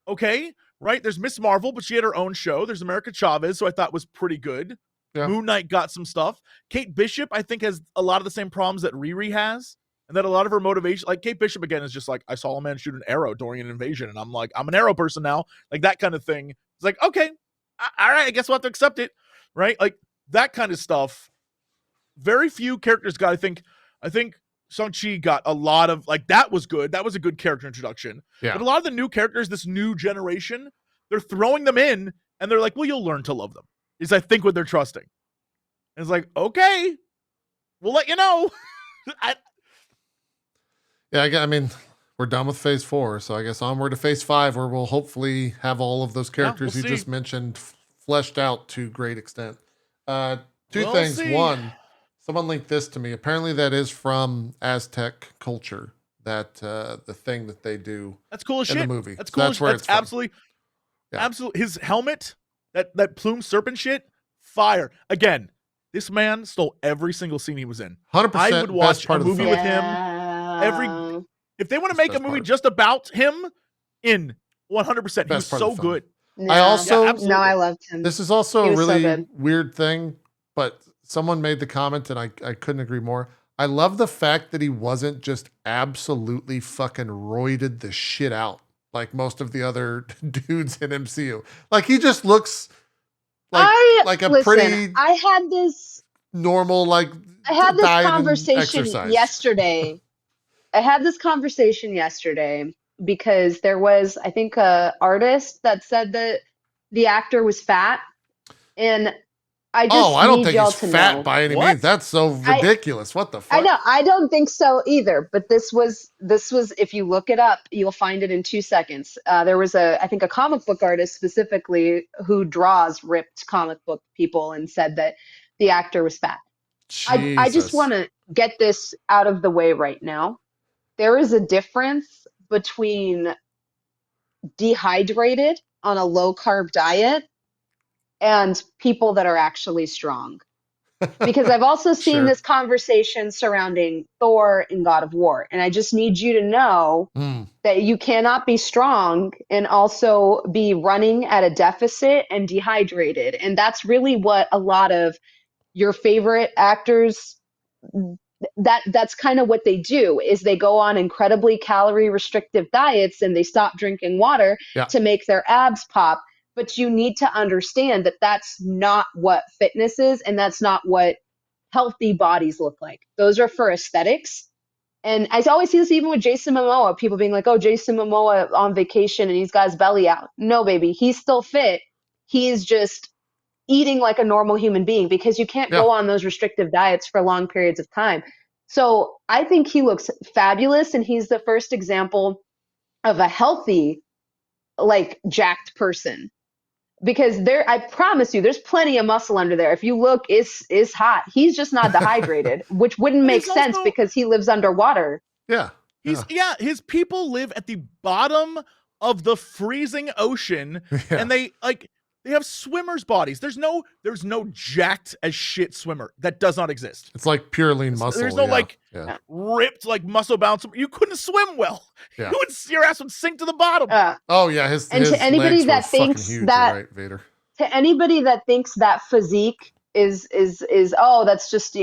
Okay, right? There's Miss Marvel, but she had her own show. There's America Chavez, who I thought was pretty good. Yeah. Moon Knight got some stuff. Kate Bishop, I think, has a lot of the same problems that Riri has. and that a lot of her motivation, like Kate Bishop again, is just like, I saw a man shoot an arrow during an invasion, and I'm like, I'm an arrow person now, like that kind of thing. It's like, okay, all right, I guess we'll have to accept it, right? Like that kind of stuff. Very few characters got. I think Shang-Chi got a lot of, like, that was good. That was a good character introduction. Yeah. But a lot of the new characters, this new generation, they're throwing them in, and they're like, well, you'll learn to love them. Is I think what they're trusting. And it's like, okay, we'll let you know. I mean, we're done with phase 4, so I guess onward to phase 5, where we'll hopefully have all of those characters we'll you see. just mentioned fleshed out to great extent. Two We'll things. see. One, someone linked this to me. Apparently, that is from Aztec culture. That the thing that they do. That's cool as in shit. the movie. That's So cool. that's where That's it's from. absolutely. His helmet, that plume serpent shit, fire. Again, this man stole every single scene he was in. 100%. I would watch part a of the movie film. with him. If they want to make a best movie part. just about him, in 100%. He was Best part of so the film. good. No, I also- Yeah, absolutely. no, I loved him. This is also He a was so really good. weird thing, but someone made the comment, and I couldn't agree more. I love the fact that he wasn't just absolutely fucking roided the shit out like most of the other dudes in MCU. Like, he just looks like a pretty I had this normal, like, diet and conversation exercise. yesterday. I had this conversation yesterday because there was, I think, a artist that said that the actor was fat, and I just I don't need think y'all he's to fat know. by any What? means. That's so ridiculous. What the fuck? I know, I don't think so either. But this was, if you look it up, you'll find it in 2 seconds. There was I think a comic book artist specifically who draws ripped comic book people, and said that the actor was fat. I just Jesus. want to get this out of the way right now. There is a difference between dehydrated on a low carb diet and people that are actually strong. Because I've also seen Sure. this conversation surrounding Thor and God of War. And I just need you to know that you cannot be strong and also be running at a deficit and dehydrated. And that's really what a lot of your favorite actors, that's kind of what they do, is they go on incredibly calorie restrictive diets and they stop drinking water to make their abs pop. But you need to understand that that's not what fitness is, and that's not what healthy bodies look like. Those are for aesthetics. And I always see this even with Jason Momoa, people being like, oh, Jason Momoa on vacation and he's got his belly out. No, baby, he's still fit. He's just eating like a normal human being, because you can't go on those restrictive diets for long periods of time. So I think he looks fabulous, and he's the first example of a healthy, like, jacked person. Because I promise you, there's plenty of muscle under there. If you look, it's hot. He's just not dehydrated, which wouldn't make sense because he lives underwater. Yeah. His people live at the bottom of the freezing ocean, and they have swimmers' bodies. There's no jacked as shit swimmer. That does not exist. It's like pure lean muscle. There's no ripped, like, muscle bound. You couldn't swim well. Yeah. Your ass would sink to the bottom. His to anybody legs that were thinks fucking huge, that, right, Vader? To anybody that thinks that physique is that's just,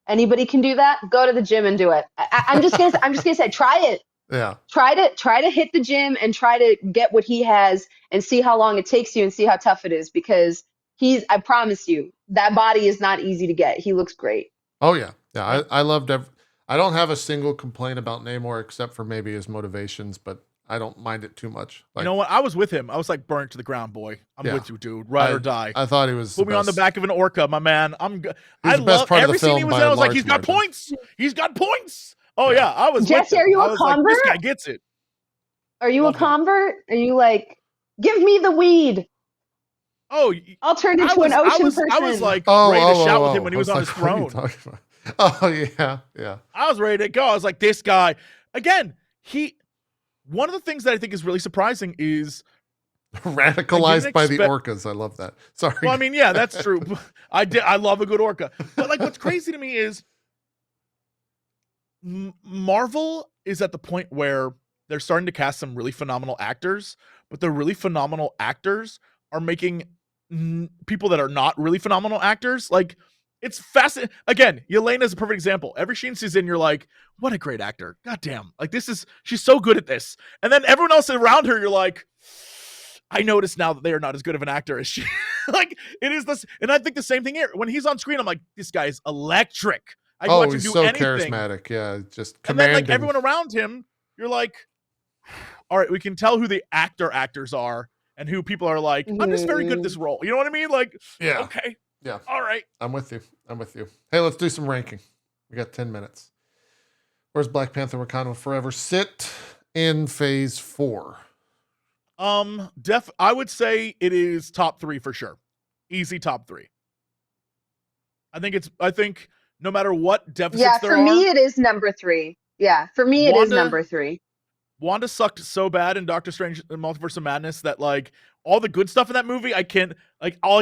anybody can do that, go to the gym and do it. I'm just gonna say, try it. Yeah. Try to hit the gym and try to get what he has and see how long it takes you and see how tough it is, because I promise you, that body is not easy to get. He looks great. Oh yeah. Yeah. I loved I don't have a single complaint about Namor except for maybe his motivations, but I don't mind it too much. Like, you know what? I was with him. I was like, burnt to the ground, boy. I'm with you, dude. Ride or die. I thought he was. Put me on the back of an orca, my man. I love every scene he was in. I was like, he's got points. He's got points. Oh yeah, I was. Jesse, are you a convert? Like, this guy gets it. Are you a convert? Are you like, give me the weed? Oh, I'll turn into an ocean person. I was like ready to shout with him when he was on his throne. Oh yeah. I was ready to go. I was like, this guy again. One of the things that I think is really surprising is radicalized by the orcas. I love that. Sorry. Well, I mean, yeah, that's true. I love a good orca. But like, what's crazy to me is Marvel is at the point where they're starting to cast some really phenomenal actors, but the really phenomenal actors are making people that are not really phenomenal actors. Like, It's fascinating. Again, Yelena's a perfect example. Every scene she's in, you're like, what a great actor. God damn. Like, she's so good at this. And then everyone else around her, you're like, I notice now that they are not as good of an actor as she. Like, it is this. And I think the same thing here. When he's on screen, I'm like, this guy is electric. I can watch him he's do so anything. charismatic. Yeah, just and then, commanding. like, everyone around him, you're like, all right, we can tell who the actors are and who people are like, I'm just very good at this role. You know what I mean? Like, yeah. Okay. Yeah. All right. I'm with you. Hey, let's do some ranking. We got 10 minutes. Where's Black Panther Wakanda Forever sit in phase 4? I would say it is top 3 for sure. Easy top 3. I think no matter what deficits there are. Yeah, for me it is number 3. Yeah, for me it is number 3. Wanda sucked so bad in Doctor Strange and Multiverse of Madness that, like, all the good stuff in that movie, all I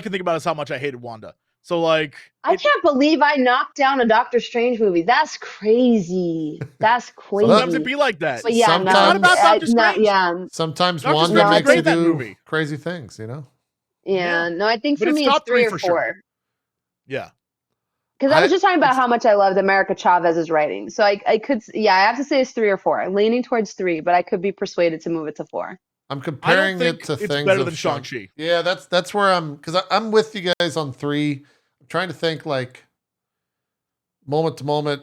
can think about is how much I hated Wanda. So, like, I can't believe I knocked down a Doctor Strange movie. That's crazy. That's crazy. Sometimes it be like that. But yeah, it's not about Doctor Strange. Sometimes Dr. Wanda Strange makes you that do movie. crazy things, you know? Yeah, no, I think for me it's 3 or 4. Sure. Yeah. Because I was just talking about how much I loved America Chavez's writing. So I have to say it's 3 or 4. I'm leaning towards 3, but I could be persuaded to move it to 4. I'm comparing it to it's things better of than Shang-Chi. Yeah, that's where because I'm with you guys on 3. I'm trying to think, like, moment to moment,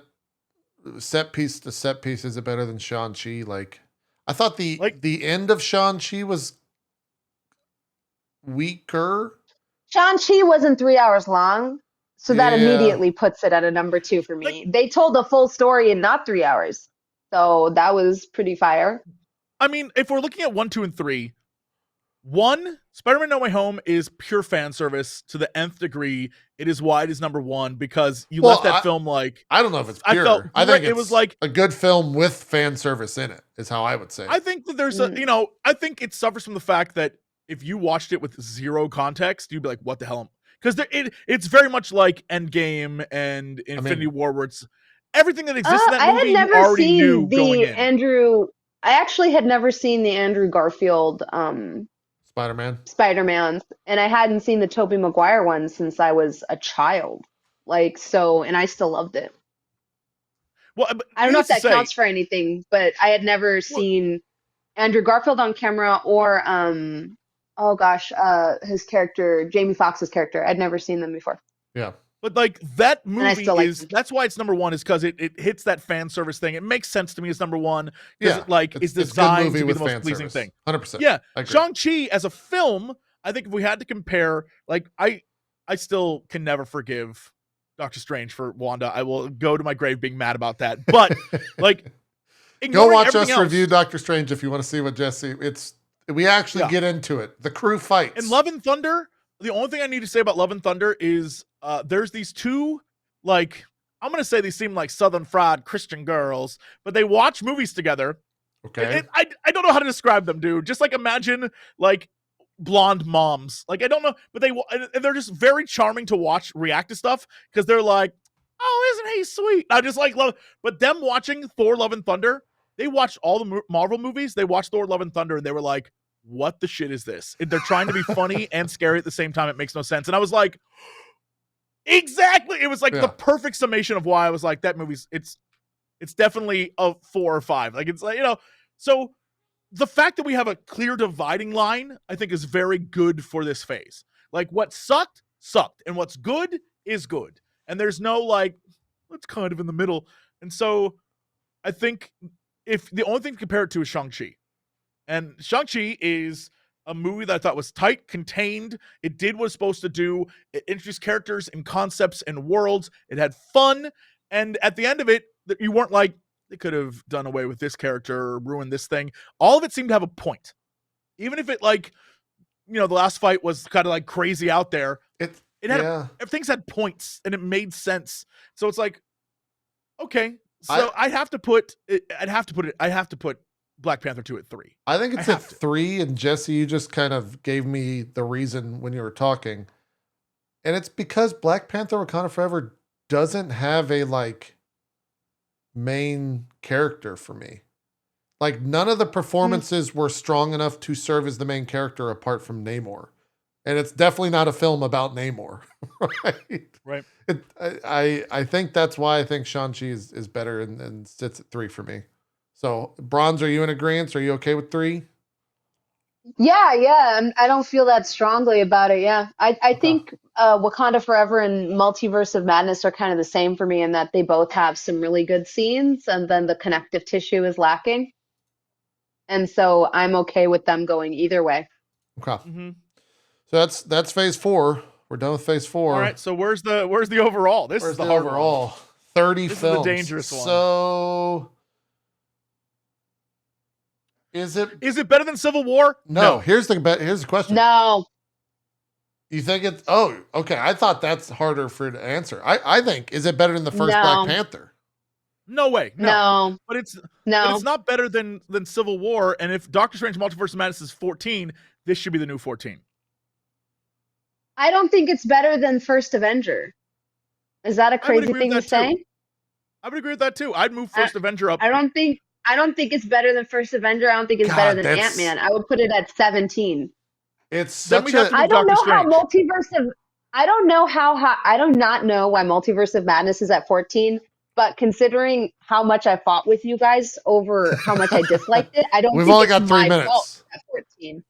set piece to set piece, is it better than Shang-Chi? Like, I thought the end of Shang-Chi was weaker. Shang-Chi wasn't 3 hours long, so that immediately puts it at a number 2 for me. They told the full story in not 3 hours, so that was pretty fire. I mean, if we're looking at 1, 2, and 3, 1, Spider-Man No Way Home is pure fan service to the nth degree. It is why it is number 1, because you left that film like... I don't know if it's pure. I think it was like a good film with fan service in it, is how I would say it. I think that there's I think it suffers from the fact that if you watched it with zero context, you'd be like, what the hell? Because it's very much like Endgame and Infinity War, where it's everything that exists in that movie you already knew going in. I actually had never seen the Andrew Garfield Spider-Man, and I hadn't seen the Tobey Maguire one since I was a child. Like, so, and I still loved it. Well, I don't know if that counts for anything, but I had never seen Andrew Garfield on camera or his character, Jamie Foxx's character. I'd never seen them before. Yeah. But like that movie that's why it's number 1, is because it hits that fan service thing. It makes sense to me as number 1 because it's designed to be the most pleasing thing. 100%. Yeah. Shang-Chi as a film, I think if we had to compare, like I still can never forgive Doctor Strange for Wanda. I will go to my grave being mad about that. But like, go watch us review Doctor Strange if you want to see what Jesse. We actually get into it. The crew fights. And Love and Thunder. The only thing I need to say about Love and Thunder is there's these two, like, I'm going to say they seem like Southern fried Christian girls, but they watch movies together. Okay. I don't know how to describe them, dude. Just like imagine like blonde moms. Like, I don't know, but they're just very charming to watch react to stuff because they're like, oh, isn't he sweet? I just like love. But them watching Thor Love and Thunder, they watched all the Marvel movies. They watched Thor Love and Thunder and they were like, what the shit is this? They're trying to be funny and scary at the same time. It makes no sense. And I was like, exactly. It was like the perfect summation of why I was like, that movie's it's definitely a 4 or 5. Like, it's like, so the fact that we have a clear dividing line, I think is very good for this phase. Like, what sucked, and what's good is good. And there's no like, it's kind of in the middle. And so I think if the only thing to compare it to is Shang-Chi. And Shang-Chi is a movie that I thought was tight, contained. It did what it's supposed to do. It introduced characters and concepts and worlds. It had fun. And at the end of it, you weren't like, they could have done away with this character or ruined this thing. All of it seemed to have a point. Even if it, like, the last fight was kind of like crazy out there. It had things had points and it made sense. So it's like, okay. So I'd have to put Black Panther 2 at 3. I think it's at 3, and Jesse, you just kind of gave me the reason when you were talking. And it's because Black Panther Wakanda Forever doesn't have a, like, main character for me. Like, none of the performances were strong enough to serve as the main character apart from Namor. And it's definitely not a film about Namor, right? Right. I think that's why I think Shang-Chi is better and sits at 3 for me. So, Bronze, are you in agreement? Are you okay with 3? Yeah. I don't feel that strongly about it. Yeah. I think Wakanda Forever and Multiverse of Madness are kind of the same for me in that they both have some really good scenes and then the connective tissue is lacking. And so I'm okay with them going either way. Okay. Mm-hmm. So that's phase 4. We're done with phase 4. All right. So where's the overall? This Where's is the the hard overall? one. 30 This films. is the dangerous one. So is it better than Civil War? No. Here's the question. No. You think it's okay. I thought that's harder for you to answer. I think, is it better than the first Black Panther? No way. No. But it's not better than Civil War. And if Doctor Strange Multiverse of Madness is 14, this should be the new 14. I don't think it's better than First Avenger. Is that a crazy thing to say? I would agree with that too. I'd move First Avenger up. I don't think it's better than First Avenger. I don't think it's better than Ant-Man. I would put it at 17. It's such a I don't know how I do not know why Multiverse of Madness is at 14, but considering how much I fought with you guys over how much I disliked it, I don't We've think only it's got 3 my minutes. fault at 14.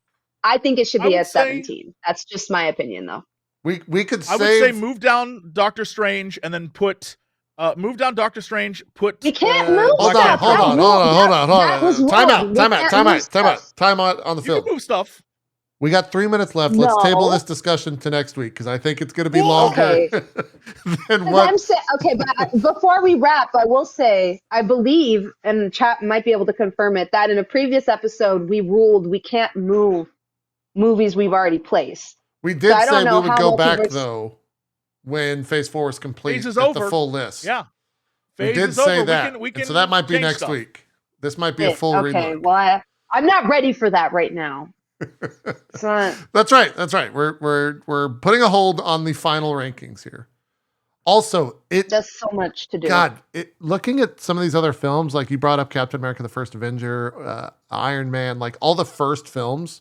I think it should be at 17. That's just my opinion though. We could I would say move down Doctor Strange and then put move down Doctor Strange, put We can't move hold stuff. on. Time out on the You film. can move stuff. We got 3 minutes left. No. Let's table this discussion to next week because I think it's going to be longer Okay. than what. But before we wrap, I will say I believe, and chat might be able to confirm it, that in a previous episode we ruled we can't move movies we've already placed. We did I say don't know we would how go back multiverse- though when phase 4 is complete. Phase is at over. The full list. Yeah. We Phase did is say over. that. We can And so that might be change next stuff. week. This might be a full Okay, relook. well, I'm not ready for that right now. It's not. That's right. We're putting a hold on the final rankings here. Also, That's so much to do. God, looking at some of these other films, like you brought up Captain America: The First Avenger, Iron Man, like all the first films,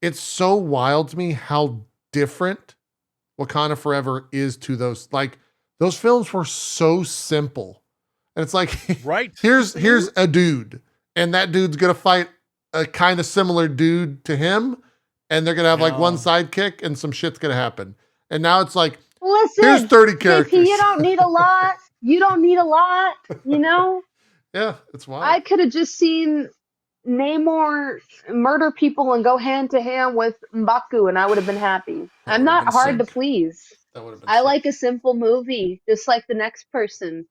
it's so wild to me how different Wakanda Forever is to those. Like those films were so simple, and it's like, right, here's a dude, and that dude's gonna fight a kind of similar dude to him, and they're gonna have like one sidekick, and some shit's gonna happen. And now it's like, listen, here's 30 characters. JP, you don't need a lot. You know? Yeah, it's wild. I could have just seen Namor murder people and go hand to hand with M'Baku, and I would have been happy. I'm not hard to please. That would have been I like a simple movie, just like the next person.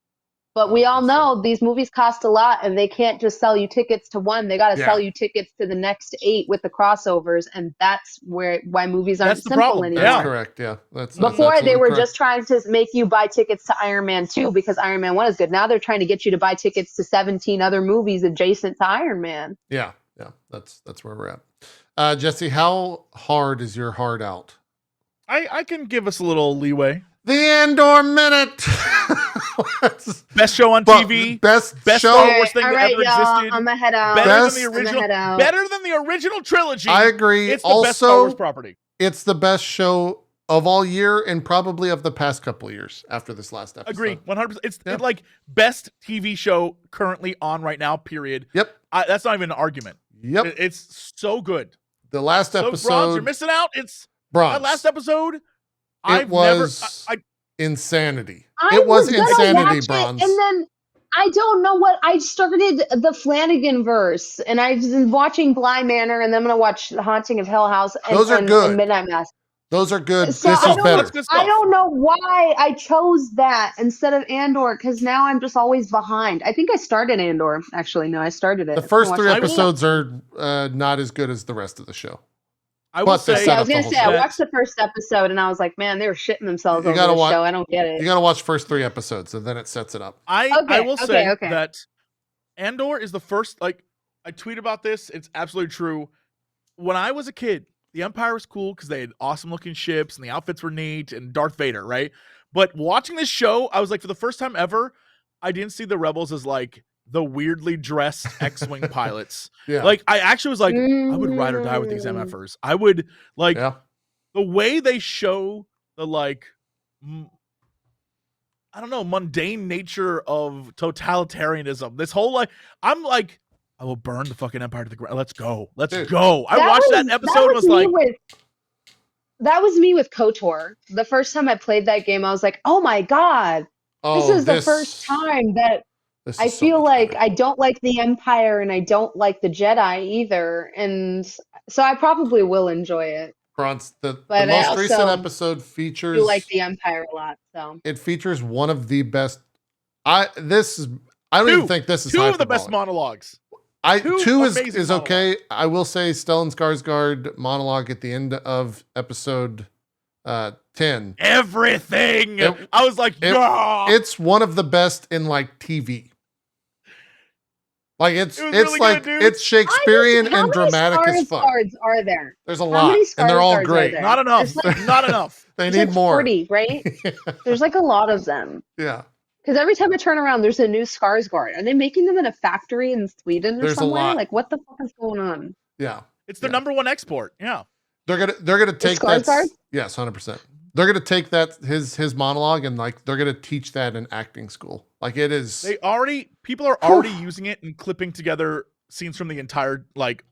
But we all know these movies cost a lot, and they can't just sell you tickets to one. They got to sell you tickets to the next 8 with the crossovers, and that's why movies aren't simple anymore. That's correct. Yeah, Before they were just trying to make you buy tickets to Iron Man 2 because Iron Man 1 is good. Now they're trying to get you to buy tickets to 17 other movies adjacent to Iron Man. Yeah, that's where we're at. Jesse, how hard is your heart out? I can give us a little leeway. The Andor Minute. Best show on TV. Best show. Star Wars thing that ever existed. I'm ahead out. Better than the original trilogy. I agree. It's the best Star Wars property. It's the best show of all year and probably of the past couple of years after this last episode. Agree. 100%. It's like best TV show currently on right now, period. Yep. That's not even an argument. Yep. It's so good. The last episode. Bronze, you're missing out. That last episode. It was insanity. It was insanity, Bronze. And then I don't know what I started the Flanagan verse, and I've been watching Bly Manor, and then I'm gonna watch The Haunting of Hill House. Those are good. And Midnight Mass. Those are good. So this is better. I don't know why I chose that instead of Andor, because now I'm just always behind. I think I started Andor. Actually, no, I started it. The first 3 episodes are not as good as the rest of the show. I was going to say, I watched the first episode and I was like, man, they were shitting themselves over this show. I don't get it. You got to watch the first 3 episodes and then it sets it up. I will say that Andor is the first, I tweet about this. It's absolutely true. When I was a kid, the Empire was cool because they had awesome looking ships and the outfits were neat and Darth Vader, right? But watching this show, I was like, for the first time ever, I didn't see the Rebels as like the weirdly dressed X-Wing pilots. Yeah. Like, I actually was like, I would ride or die with these MFers. I would, the way they show the like, I don't know, mundane nature of totalitarianism. This whole like, I'm like, I will burn the fucking empire to the ground. Let's go. Let's go. I watched that episode and was like, that was me with KOTOR. The first time I played that game, I was like, oh my God, this is the first time that I feel like I don't like the Empire and I don't like the Jedi either. And so I probably will enjoy it. Bronze, the most recent episode features. You like the Empire a lot, so it features one of the best. I don't even think this is two of the best monologues. Two is okay. I will say Stellan Skarsgård monologue at the end of episode 10. Everything. I was like, yeah. It's one of the best in like TV. Like it's really like good, it's Shakespearean and dramatic as fuck. How many Skarsgårds are there? There's a lot, and they're all great. Not enough. Not enough. They need more. 40, right? There's like a lot of them. Yeah. Because every time I turn around, there's a new Skarsgård. Are they making them in a factory in Sweden or somewhere? Like, what the fuck is going on? Yeah, it's the number one export. Yeah, they're gonna take that. Yes, 100%. They're gonna take that his monologue and like they're gonna teach that in acting school. Like it is. People are already using it and clipping together scenes from the entire like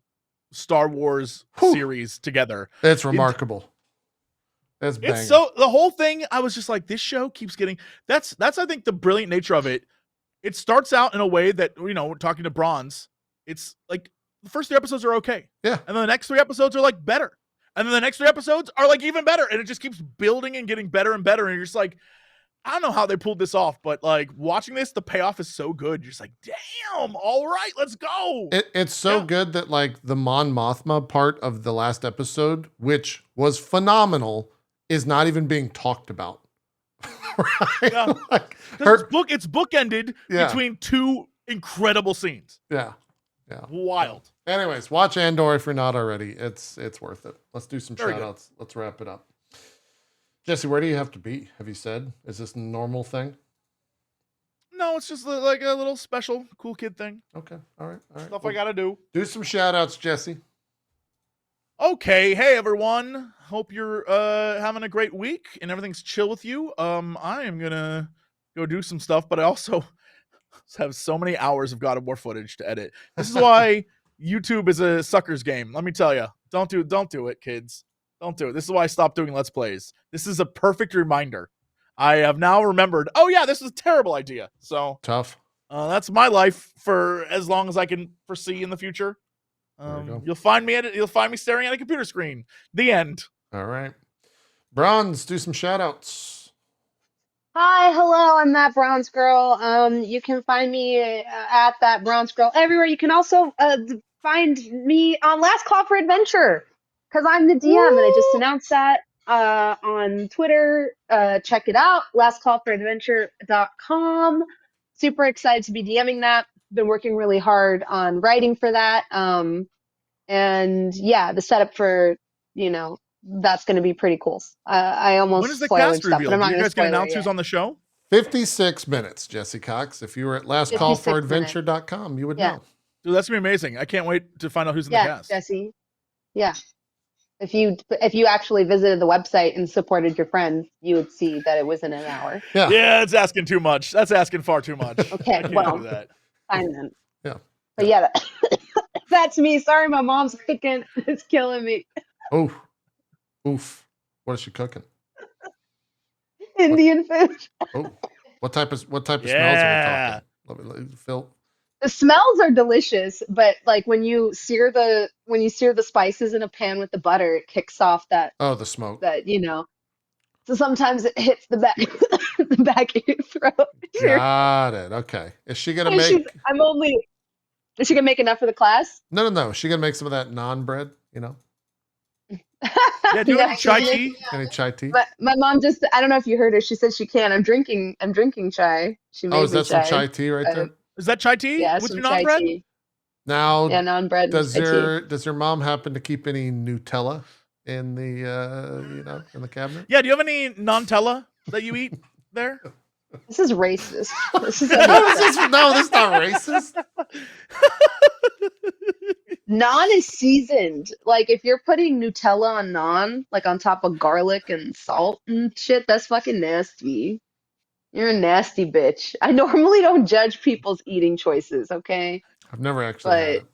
Star Wars series together. It's remarkable. It's so the whole thing. I was just like, this show keeps getting. That's I think the brilliant nature of it. It starts out in a way that we're talking to Bronze. It's like the first 3 episodes are okay, yeah, and then the next 3 episodes are like better, and then the next 3 episodes are like even better, and it just keeps building and getting better and better. And you're just like, I don't know how they pulled this off, but like watching this, the payoff is so good. You're just like, damn, all right, let's go. It's so good that like the Mon Mothma part of the last episode, which was phenomenal, is not even being talked about. Right? Yeah. Like it's bookended between 2 incredible scenes. Yeah. Wild. Anyways, watch Andor if you're not already. It's worth it. Let's do some Very shout outs. Let's wrap it up. Jesse, where do you have to be? Have you said? Is this a normal thing? No, it's just like a little special cool kid thing. Okay. All right. Stuff I gotta do. Do some shout outs, Jesse. Okay, hey everyone. Hope you're having a great week and everything's chill with you. I am gonna go do some stuff, but I also have so many hours of God of War footage to edit. This is why YouTube is a sucker's game. Let me tell you, don't do it, kids. Don't do it. This is why I stopped doing Let's Plays. This is a perfect reminder. I have now remembered. Oh yeah, this is a terrible idea. So tough. That's my life for as long as I can foresee in the future. You'll find me staring at a computer screen. The end. All right. Bronze, do some shout outs. Hi, hello, I'm that Bronze Girl. You can find me at that Bronze Girl everywhere. You can also find me on Last Call for Adventure because I'm the DM and I just announced that on Twitter. Check it out, lastcallforadventure.com. Super excited to be DMing that. Been working really hard on writing for that. And yeah, the setup for, that's going to be pretty cool. I almost when is the cast reveal? But I'm not you guys can announce who's on the show? 56 minutes, Jesse Cox. If you were at lastcallforadventure.com, you would know. Dude, that's going to be amazing. I can't wait to find out who's in the cast. Jesse. Yeah. If you actually visited the website and supported your friends, you would see that it was in an hour. Yeah, it's asking too much. That's asking far too much. Okay, I can't do that. Fine then. Yeah. But yeah, that's me. Sorry, my mom's cooking. It's killing me. Oh, oof. What is she cooking? Indian food. Oh, what type of smells are we talking? Let me Phil. The smells are delicious, but like when you sear the spices in a pan with the butter, it kicks off that. Oh, the smoke. That So sometimes it hits the back, the back of your throat. Got it. Okay. Is she gonna make? Is she gonna make enough for the class? No. Is she gonna make some of that naan bread? Yeah. Do you want chai tea? Any chai tea? But my mom I don't know if you heard her. She said she can. I'm drinking chai. She made is that some chai tea right there? Is that chai tea? Yeah, with your naan bread? Tea. Now, naan bread. Does your mom happen to keep any Nutella in the in the cabinet? Yeah. Do you have any Nantella that you eat there? This is racist. This is no, this is not racist. Naan is seasoned. Like if you're putting Nutella on naan, like on top of garlic and salt and shit, that's fucking nasty. You're a nasty bitch. I normally don't judge people's eating choices, okay? I've never actually had But it.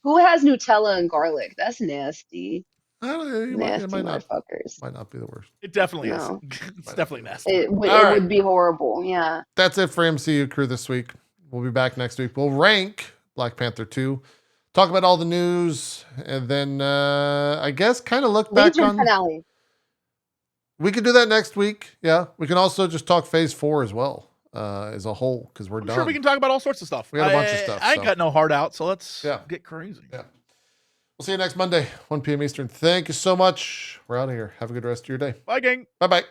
who has Nutella and garlic? That's nasty. I don't know, it Nasty might not motherfuckers. be the worst. It definitely is. No. It's Might not definitely be the worst. nasty. It All right. would be horrible. Yeah. That's it for MCU Crew this week. We'll be back next week. We'll rank Black Panther 2, talk about all the news, and then I guess kind of look back Legion on. finale. We could do that next week. Yeah. We can also just talk phase 4 as well, as a whole, because we're I'm done. sure we can talk about all sorts of stuff. We got a bunch of stuff, I ain't so. got no heart out, so let's Yeah. get crazy. Yeah. We'll see you next Monday, 1 p.m. Eastern. Thank you so much. We're out of here. Have a good rest of your day. Bye, gang. Bye-bye.